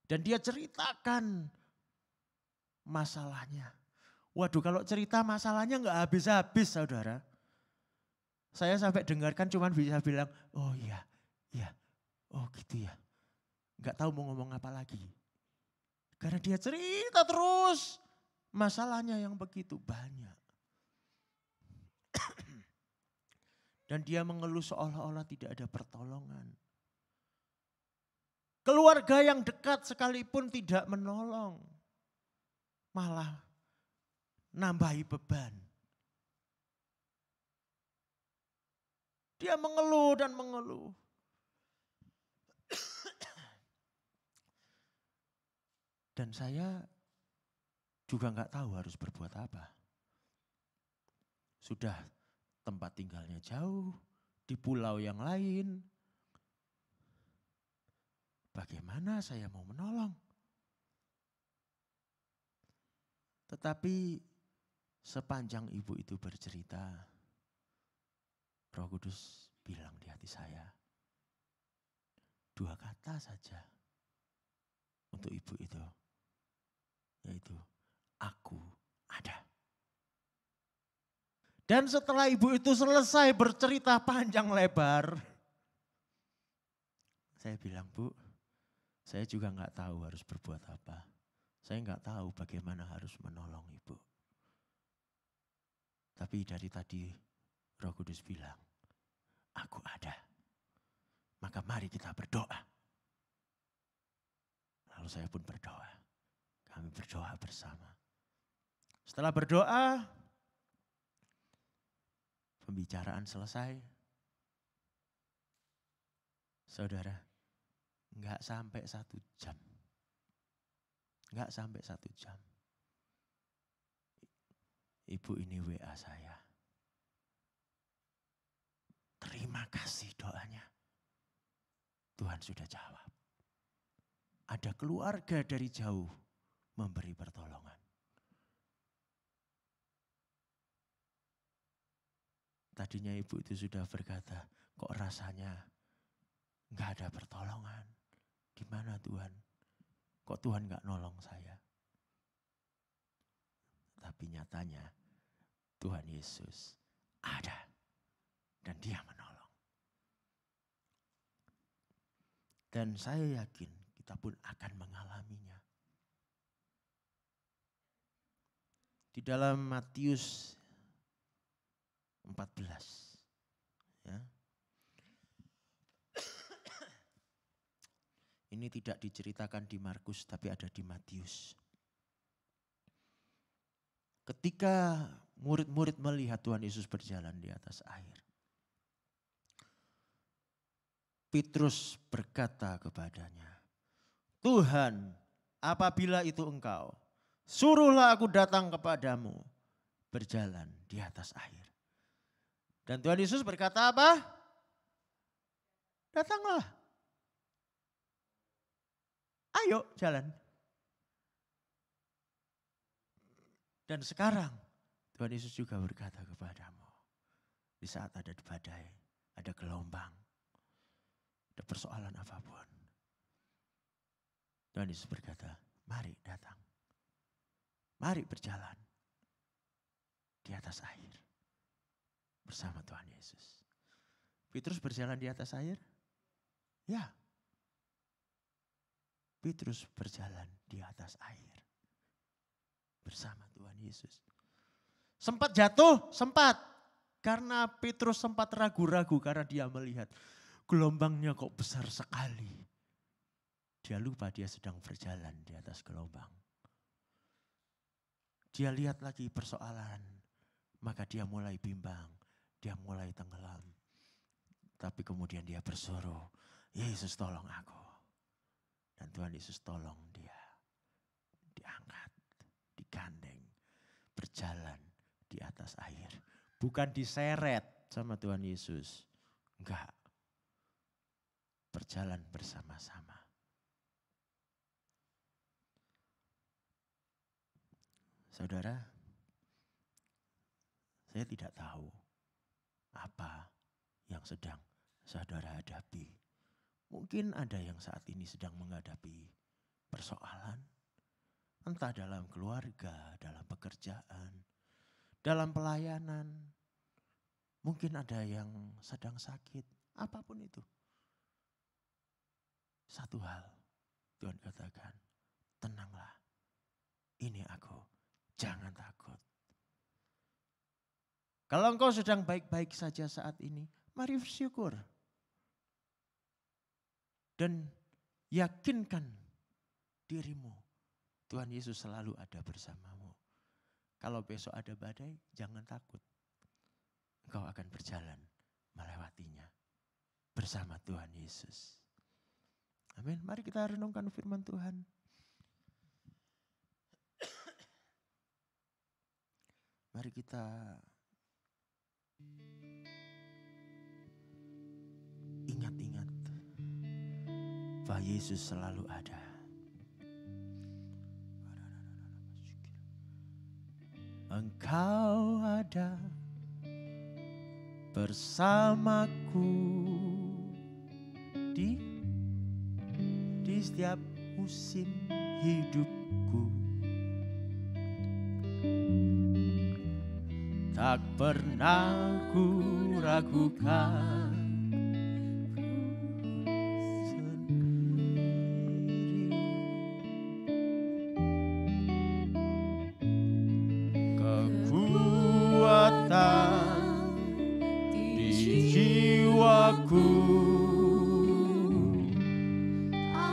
Speaker 3: Dan dia ceritakan masalahnya. Waduh, kalau cerita masalahnya nggak habis-habis, saudara. Saya sampai dengarkan cuman bisa bilang, oh iya, oh gitu ya. Nggak tahu mau ngomong apa lagi. Karena dia cerita terus masalahnya yang begitu banyak. Dan dia mengeluh seolah-olah tidak ada pertolongan. Keluarga yang dekat sekalipun tidak menolong. Malah nambahi beban. Dia mengeluh dan mengeluh. Dan saya juga nggak tahu harus berbuat apa. Sudah tempat tinggalnya jauh, di pulau yang lain. Bagaimana saya mau menolong? Tetapi sepanjang ibu itu bercerita, Roh Kudus bilang di hati saya, 2 kata saja untuk ibu itu, yaitu aku ada. Dan setelah ibu itu selesai bercerita panjang lebar, saya bilang, Bu, saya juga nggak tahu harus berbuat apa. Saya nggak tahu bagaimana harus menolong ibu. Tapi dari tadi Roh Kudus bilang, aku ada. Maka mari kita berdoa. Lalu saya pun berdoa. Kami berdoa bersama. Setelah berdoa, pembicaraan selesai. Saudara, enggak sampai 1 jam. Enggak sampai 1 jam. Ibu ini WA saya. Terima kasih doanya. Tuhan sudah jawab. Ada keluarga dari jauh memberi pertolongan. Tadinya ibu itu sudah berkata, kok rasanya enggak ada pertolongan. Di mana Tuhan? Kok Tuhan enggak nolong saya? Tapi nyatanya Tuhan Yesus ada dan Dia menolong. Dan saya yakin kita pun akan mengalaminya. Di dalam Matius 14. Ya. Ini tidak diceritakan di Markus tapi ada di Matius. Ketika murid-murid melihat Tuhan Yesus berjalan di atas air, Petrus berkata kepadanya, Tuhan, apabila itu Engkau, suruhlah aku datang kepadamu berjalan di atas air. Dan Tuhan Yesus berkata apa? Datanglah. Ayo jalan. Dan sekarang Tuhan Yesus juga berkata kepadamu, di saat ada badai, ada gelombang, ada persoalan apapun. Tuhan Yesus berkata, mari datang. Mari berjalan di atas air bersama Tuhan Yesus. Petrus berjalan di atas air? Ya. Petrus berjalan di atas air bersama Tuhan Yesus. Sempat jatuh? Sempat. Karena Petrus sempat ragu-ragu karena dia melihat gelombangnya kok besar sekali. Dia lupa dia sedang berjalan di atas gelombang. Dia lihat lagi persoalan, maka dia mulai bimbang, dia mulai tenggelam. Tapi kemudian dia berseru, Yesus tolong aku. Dan Tuhan Yesus tolong dia. Diangkat, digandeng, berjalan di atas air. Bukan diseret sama Tuhan Yesus. Enggak. Berjalan bersama-sama. Saudara, saya tidak tahu apa yang sedang saudara hadapi. Mungkin ada yang saat ini sedang menghadapi persoalan, entah dalam keluarga, dalam pekerjaan, dalam pelayanan. Mungkin ada yang sedang sakit, apapun itu. Satu hal, Tuhan katakan, tenanglah, ini aku, jangan takut. Kalau engkau sedang baik-baik saja saat ini, mari bersyukur. Dan yakinkan dirimu, Tuhan Yesus selalu ada bersamamu. Kalau besok ada badai, jangan takut. Engkau akan berjalan melewatinya bersama Tuhan Yesus. Amin. Mari kita renungkan firman Tuhan. Mari kita ingat-ingat bahwa Yesus selalu ada. Engkau ada bersamaku di setiap musim hidupku. Tak pernah ku ragukan sendiri. Kekuatan di jiwaku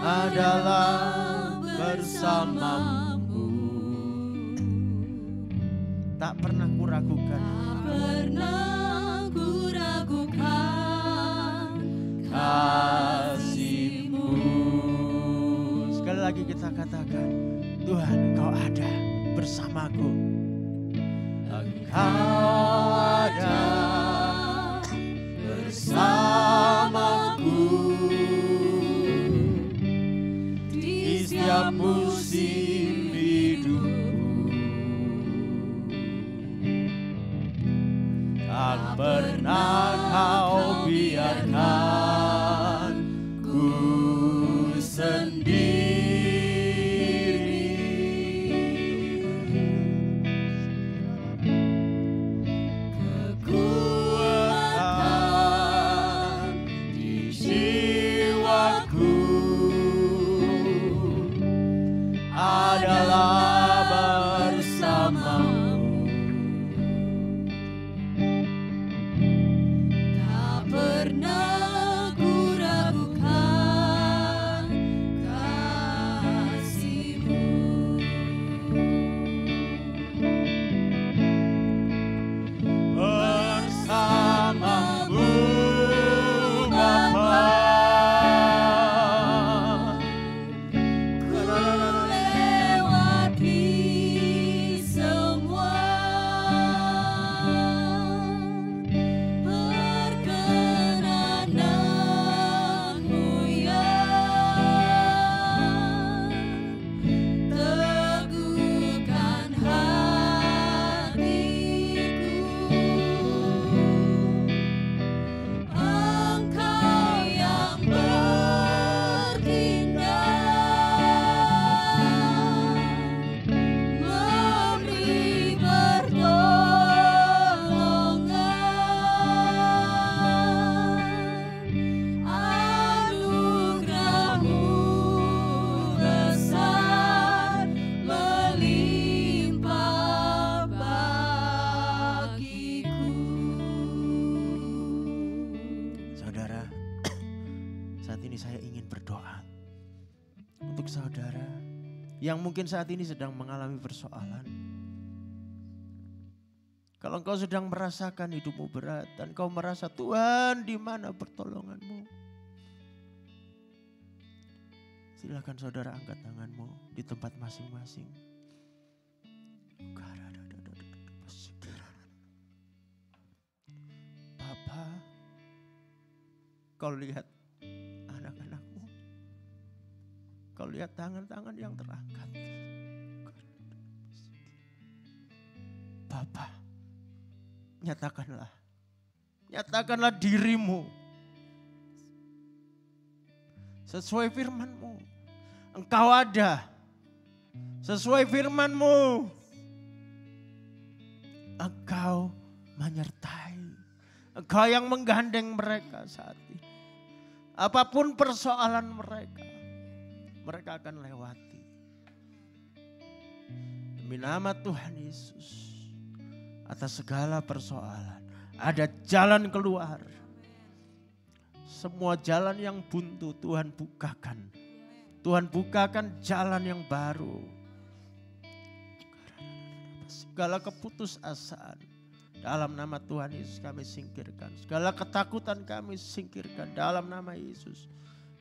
Speaker 3: adalah bersamamu. Tak pernah kuragukan, kasih-Mu. Sekali lagi kita katakan, Tuhan Engkau ada bersamaku. Engkau ada bersamaku di setiap musim hidupku. Tak pernah Kau biarkan ku sendiri. Kekuatan di jiwaku adalah bersamamu.
Speaker 2: Tak pernah
Speaker 3: yang mungkin saat ini sedang mengalami persoalan. Kalau engkau sedang merasakan hidupmu berat dan kau merasa Tuhan di mana pertolonganmu, silakan saudara angkat tanganmu di tempat masing-masing. Bapa, kau lihat anak-anakmu, kau lihat tangan-tangan yang terangkat. Bapa, nyatakanlah dirimu sesuai firman-Mu. Engkau ada sesuai firman-Mu. Engkau menyertai, Engkau yang menggandeng mereka saat ini. Apapun persoalan mereka akan lewati. Demi nama Tuhan Yesus, atas segala persoalan ada jalan keluar. Semua jalan yang buntu Tuhan bukakan. Tuhan bukakan jalan yang baru. Segala keputusasaan dalam nama Tuhan Yesus kami singkirkan. Segala ketakutan kami singkirkan dalam nama Yesus.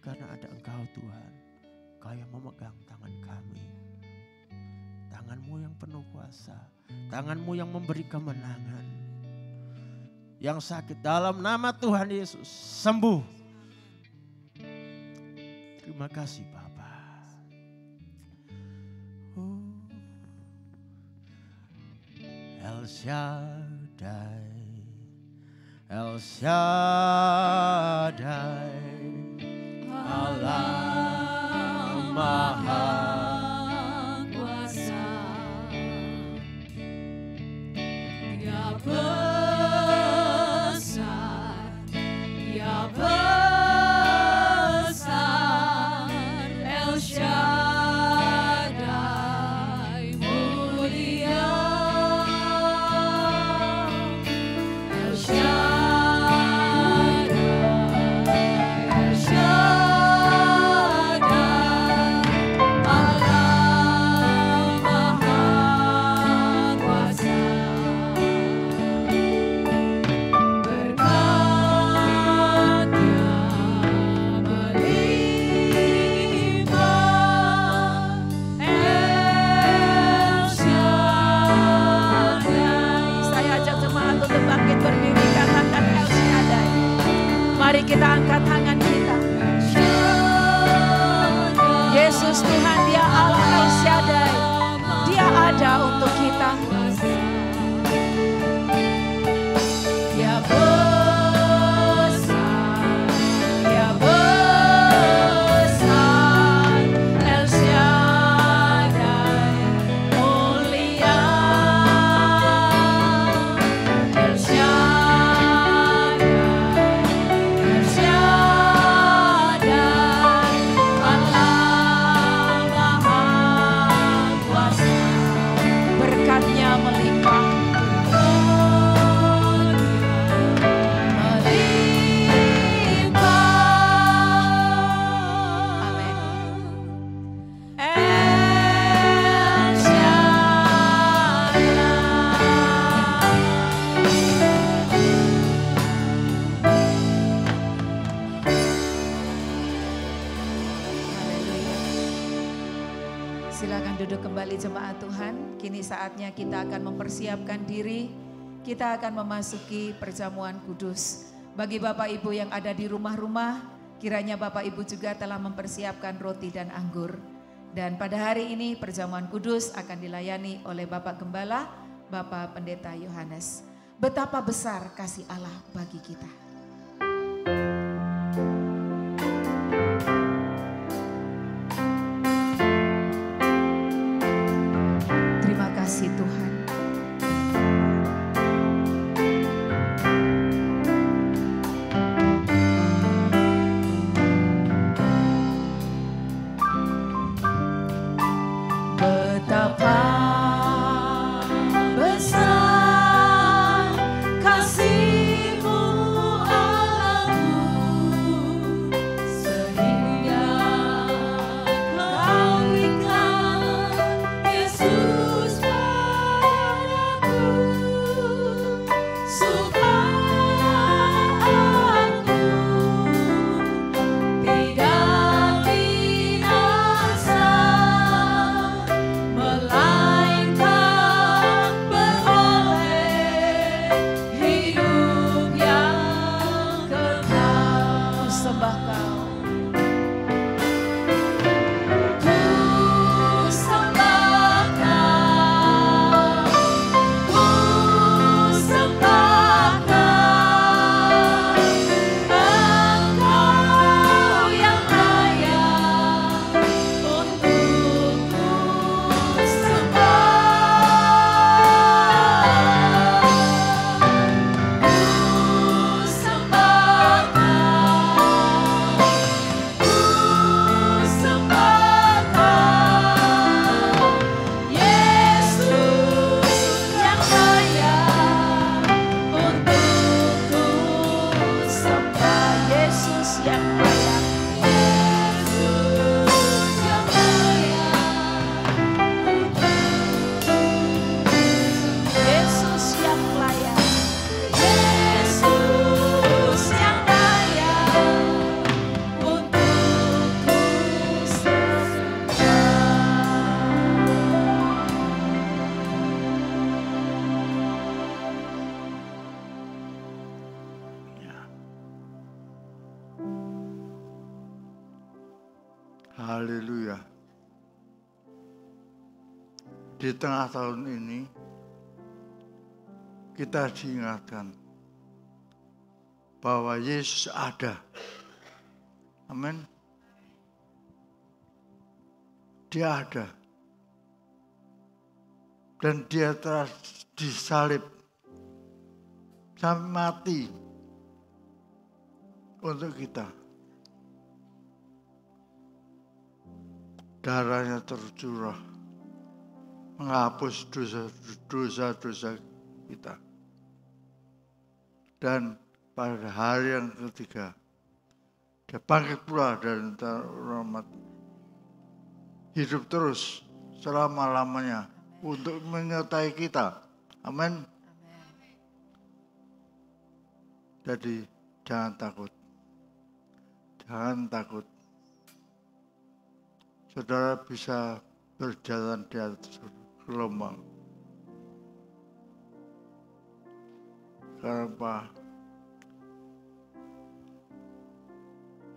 Speaker 3: Karena ada Engkau Tuhan. Engkau yang memegang tangan kami. Tangan-Mu yang penuh kuasa. Tangan-Mu yang memberi kemenangan. Yang sakit dalam nama Tuhan Yesus sembuh. Terima kasih Bapa. El Shaddai, El Shaddai, Allah Maha Kuasa. Dia besar, Dia besar, El Shaddai mulia, El Shaddai, El Shaddai, Allah Maha Kuasa. Mari kita angkat tangan kita. Yesus Tuhan, Dia Allah El Shaddai. Dia ada untuk kita. Dia besar, Dia besar, El Shaddai mulia, El Shaddai, El Shaddai, Allah Maha Kuasa. Berkat-Nya melimpah. Amin. El Shaddai. Silakan duduk kembali jemaat Tuhan. Kini saatnya kita akan mempersiapkan diri. Kita akan memasuki perjamuan kudus. Bagi Bapak Ibu yang ada di rumah-rumah, kiranya Bapak Ibu juga telah mempersiapkan roti dan anggur. Dan pada hari ini perjamuan kudus akan dilayani oleh Bapak Gembala, Bapak Pendeta Yohanes. Betapa besar kasih Allah bagi kita. Terima kasih Tuhan. Betapa besar kasih-Mu
Speaker 4: Haleluya. Di tengah tahun ini kita diingatkan bahwa Yesus ada. Amin. Dia ada. Dan dia telah disalib sampai mati untuk kita. Darahnya tercurah menghapus dosa-dosa kita. Dan pada hari yang ketiga, dia bangkit pula dari antara orang mati. Hidup terus selama-lamanya untuk menyertai kita. Amin. Jadi jangan takut. Jangan takut. Saudara bisa berjalan di atas gelombang. Karena apa?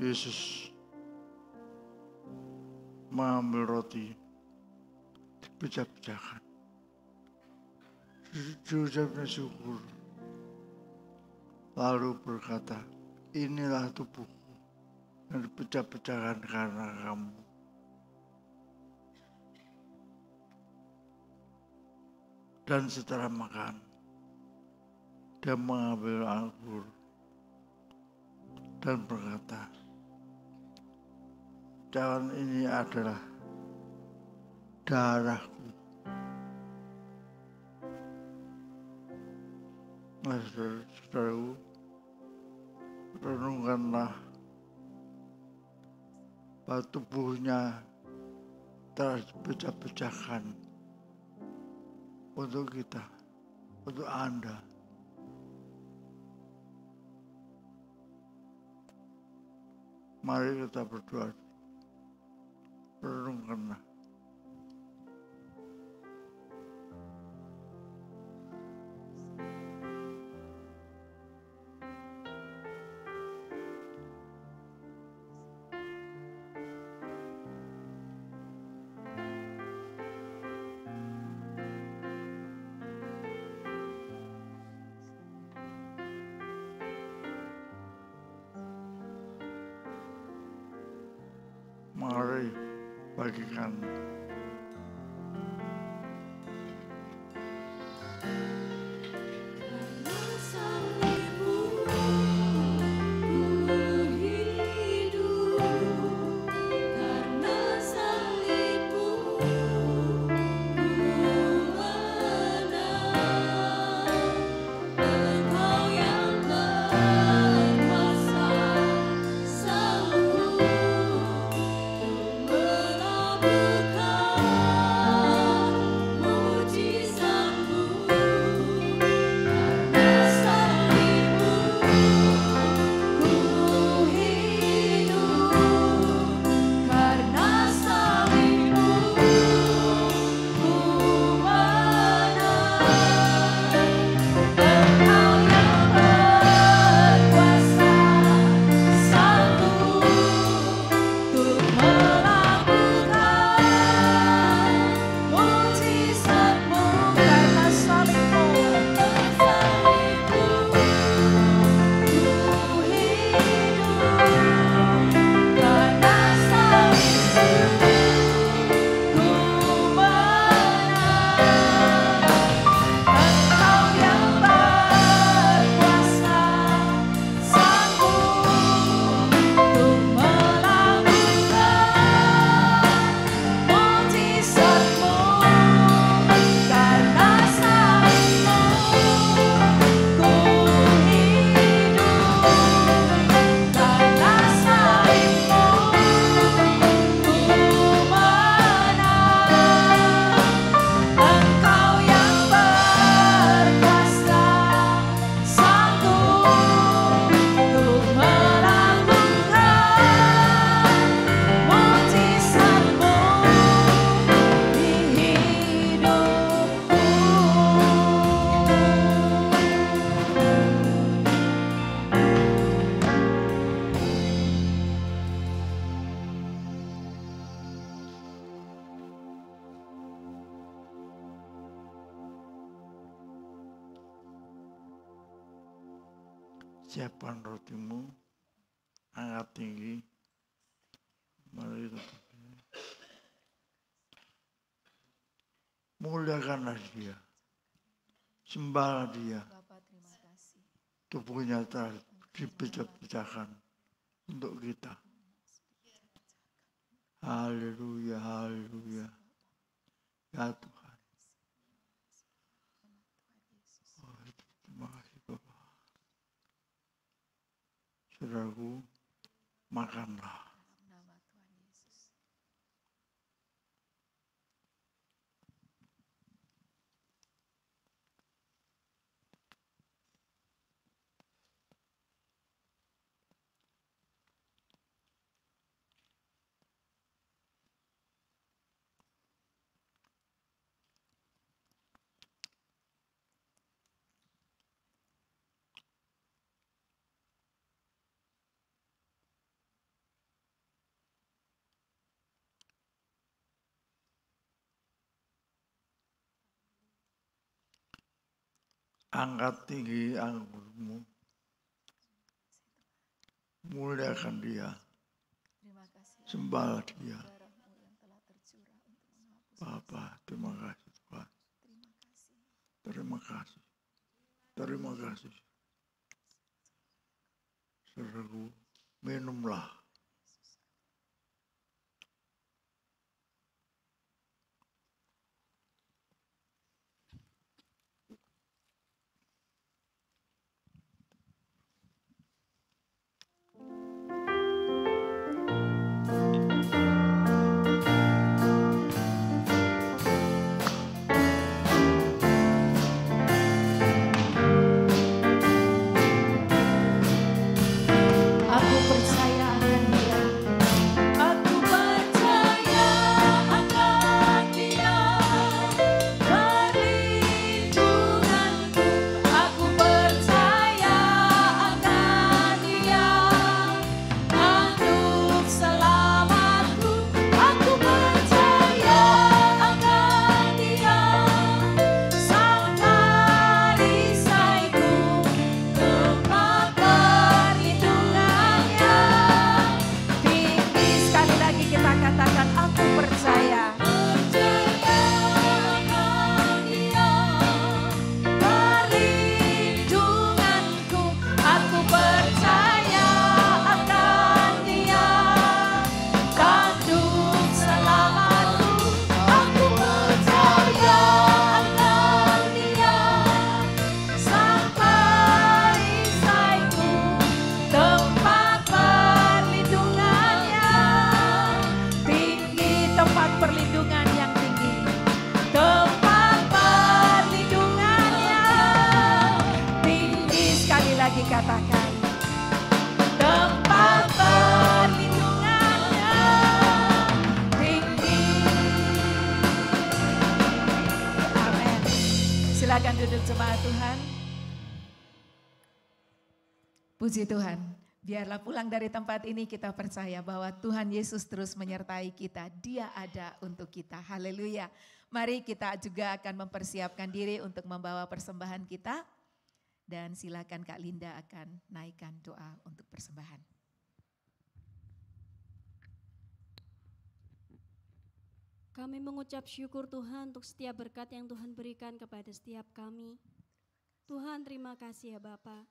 Speaker 4: Yesus mengambil roti, dipecah-pecahkan, diucapnya syukur, lalu berkata, inilah tubuhku yang dipecah-pecahkan karena kamu. Dan setelah makan, dia mengambil anggur dan berkata, cawan ini adalah darahku. Nah, saudaraku, renungkanlah bahwa tubuhnya telah dipecah-pecahkan untuk kita, untuk Anda. Mari kita berdoa. Renungkanlah. Mari bagikan.
Speaker 5: Bukan
Speaker 4: Siapkan rotimu, angkat tinggi. Mari kita muliakanlah dia, sembahlah dia.
Speaker 1: Bapak, terima kasih.
Speaker 4: Tubuhnya telah dipecah-pecahkan untuk kita. Haleluya, haleluya. Ya Tuhan. Oh, terima kasih Bapak. Saudaraku, makanlah.
Speaker 1: Nama Tuhan Yesus.
Speaker 4: Angkat tinggi anggurmu. Muliakan dia.
Speaker 1: Terima kasih.
Speaker 4: Sembahlah dia.
Speaker 1: Darah-Mu yang telah tercurah untuk menghapus.
Speaker 4: Bapa, terima kasih Tuhan.
Speaker 1: Terima kasih.
Speaker 4: Terima kasih. Terima kasih. Saudaraku, minumlah.
Speaker 2: Aku percaya akan Dia. Aku percaya akan Dia. Perlindunganku. Aku percaya akan Dia. Tanduk selamatku. Aku percaya akan Dia. Sang perisaiku. Tempat perlindungannya tinggi. Sekali lagi kita katakan aku percaya. Perlindunganku. Aku percaya akan Dia. Tanduk selamatku. Aku percaya akan Dia. Sang perisaiku. Tempat perlindungannya tinggi. Tempat perlindungan yang tinggi. Tempat perlindungannya tinggi. Sekali lagi katakan. Tempat perlindungannya tinggi. Amin. Silakan duduk jemaat Tuhan.
Speaker 1: Puji Tuhan. Biarlah pulang dari tempat ini kita percaya bahwa Tuhan Yesus terus menyertai kita. Dia ada untuk kita. Haleluya. Mari kita juga akan mempersiapkan diri untuk membawa persembahan kita. Dan silakan Kak Linda akan naikkan doa untuk persembahan.
Speaker 5: Kami mengucap syukur Tuhan untuk setiap berkat yang Tuhan berikan kepada setiap kami. Tuhan terima kasih ya Bapa.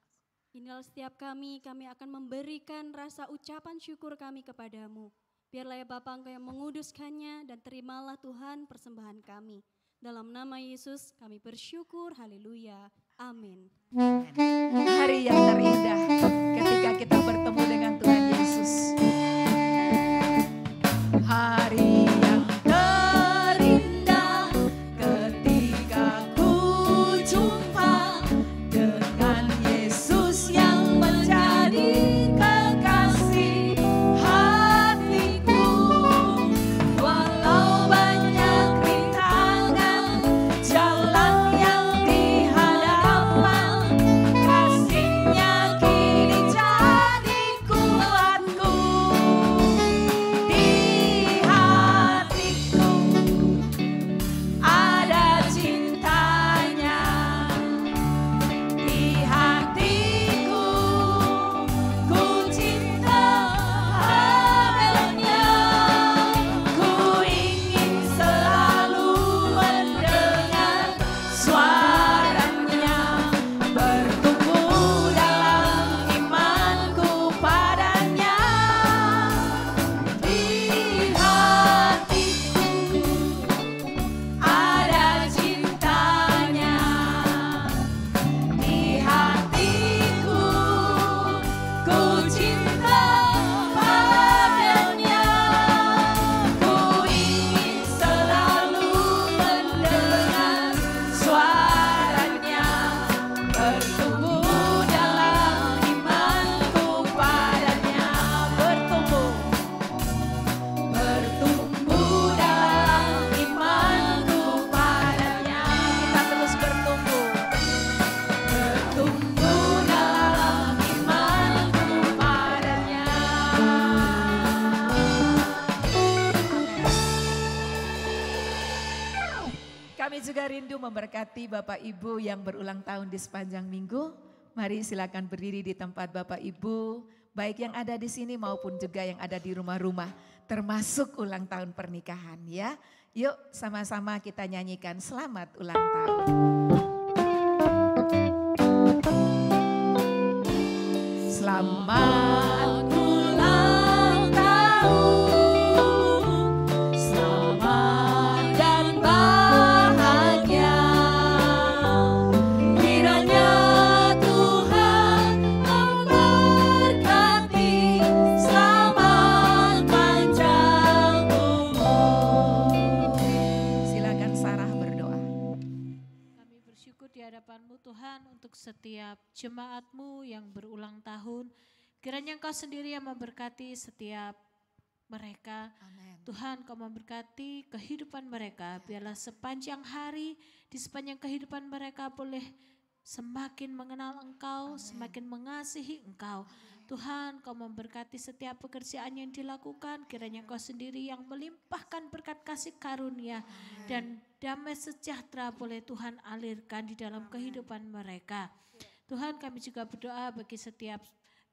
Speaker 5: Inilah setiap kami akan memberikan rasa ucapan syukur kami kepadamu. Biarlah ya Bapa Engkau yang menguduskannya dan terimalah Tuhan persembahan kami. Dalam nama Yesus kami bersyukur, haleluya, amin.
Speaker 1: Hari yang terindah ketika kita bertemu dengan Tuhan Yesus. Hari yang terindah ketika ku jumpa dengan Yesus yang menjadi kekasih hatiku. Walau banyak rintangan jalan yang dihadapkan, kasih-Nya kini jadi kuatku. Di rindu memberkati Bapak Ibu yang berulang tahun di sepanjang minggu. Mari silakan berdiri di tempat Bapak Ibu, baik yang ada di sini maupun juga yang ada di rumah-rumah, termasuk ulang tahun pernikahan ya. Yuk sama-sama kita nyanyikan selamat ulang tahun. Selamat ulang tahun, selamat dan bahagia. Kiranya Tuhan memberkati, selamat panjang umur. Silakan Sarah berdoa.
Speaker 6: Kami bersyukur di hadapan-Mu Tuhan untuk setiap jemaat-Mu yang berulang tahun. Kiranya Engkau sendiri yang memberkati setiap mereka.
Speaker 1: Amin.
Speaker 6: Tuhan, Kau memberkati kehidupan mereka. Biarlah sepanjang hari, di sepanjang kehidupan mereka boleh semakin mengenal Engkau, semakin mengasihi Engkau. Tuhan, Kau memberkati setiap pekerjaan yang dilakukan. Kiranya Kau sendiri yang melimpahkan berkat kasih karunia dan damai sejahtera boleh Tuhan alirkan di dalam kehidupan mereka. Tuhan, kami juga berdoa bagi setiap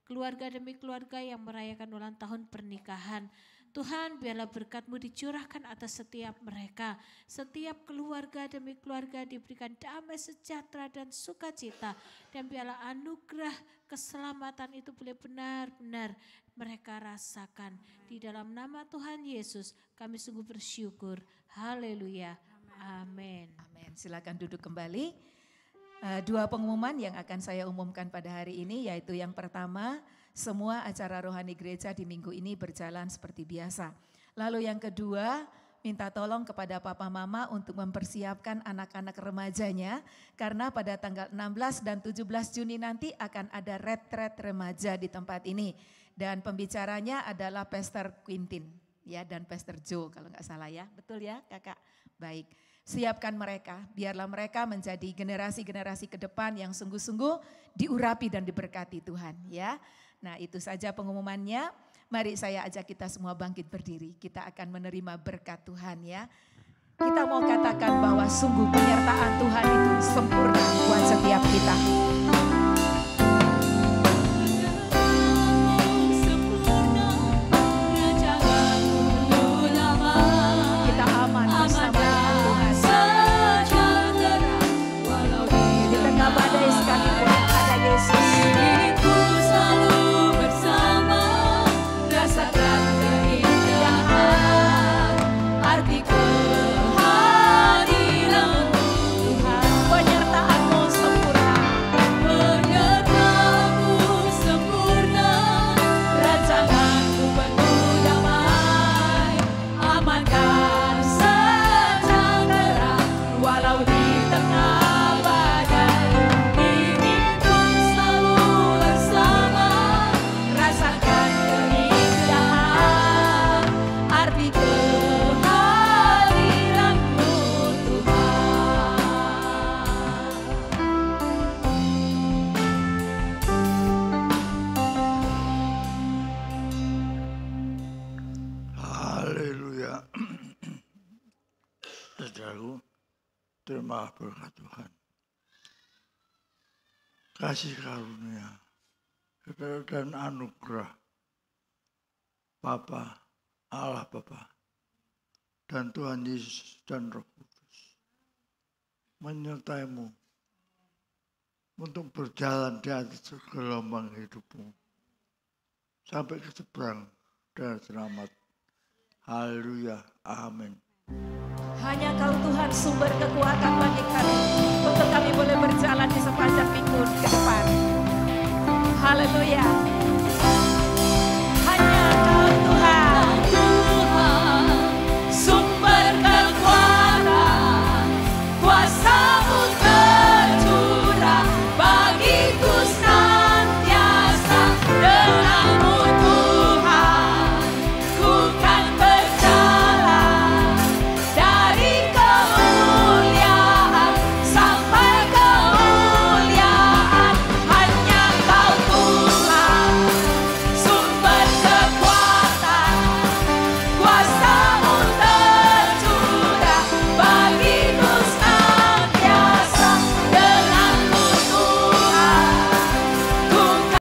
Speaker 6: keluarga demi keluarga yang merayakan ulang tahun pernikahan. Tuhan, biarlah berkat-Mu dicurahkan atas setiap mereka. Setiap keluarga demi keluarga diberikan damai sejahtera dan sukacita. Dan biarlah anugerah keselamatan itu boleh benar-benar mereka rasakan. Di dalam nama Tuhan Yesus kami sungguh bersyukur. Haleluya. Amin.
Speaker 1: Amin. Silakan duduk kembali. Dua pengumuman yang akan saya umumkan pada hari ini, yaitu yang pertama, semua acara rohani gereja di minggu ini berjalan seperti biasa. Lalu yang kedua, minta tolong kepada papa mama untuk mempersiapkan anak-anak remajanya, karena pada tanggal 16 dan 17 Juni nanti akan ada retret remaja di tempat ini. Dan pembicaranya adalah Pastor Quintin ya, dan Pastor Joe kalau nggak salah ya. Betul ya kakak? Baik. Siapkan mereka, biarlah mereka menjadi generasi-generasi ke depan yang sungguh-sungguh diurapi dan diberkati Tuhan ya. Nah itu saja pengumumannya, mari saya ajak kita semua bangkit berdiri, kita akan menerima berkat Tuhan ya. Kita mau katakan bahwa sungguh penyertaan Tuhan itu sempurna buat setiap kita. Kita aman bersama Tuhan. Di tengah badai sekalipun ada Yesus.
Speaker 2: Hidupku selalu bersama, rasakan keindahan arti kehadiran Tuhan.
Speaker 1: Penyertaan-Mu sempurna.
Speaker 2: Penyertaan-Mu sempurna, rancangan-Mu penuh damai, amankan sejahtera walau di tengah badai. Hidupku selalu bersama, rasakan keindahan arti kehadiran-Mu Tuhan.
Speaker 4: Haleluya. Saudaraku, terima berkat Tuhan. Kasih karunia dan anugerah Bapa, Allah Bapa, dan Tuhan Yesus dan Roh Kudus menyertai-Mu untuk berjalan di atas gelombang hidupmu sampai ke seberang dan selamat. Haleluya. Amin.
Speaker 2: Hanya Kau Tuhan sumber kekuatan bagi kami, untuk kami boleh berjalan di sepanjang minggu ke depan. Haleluya.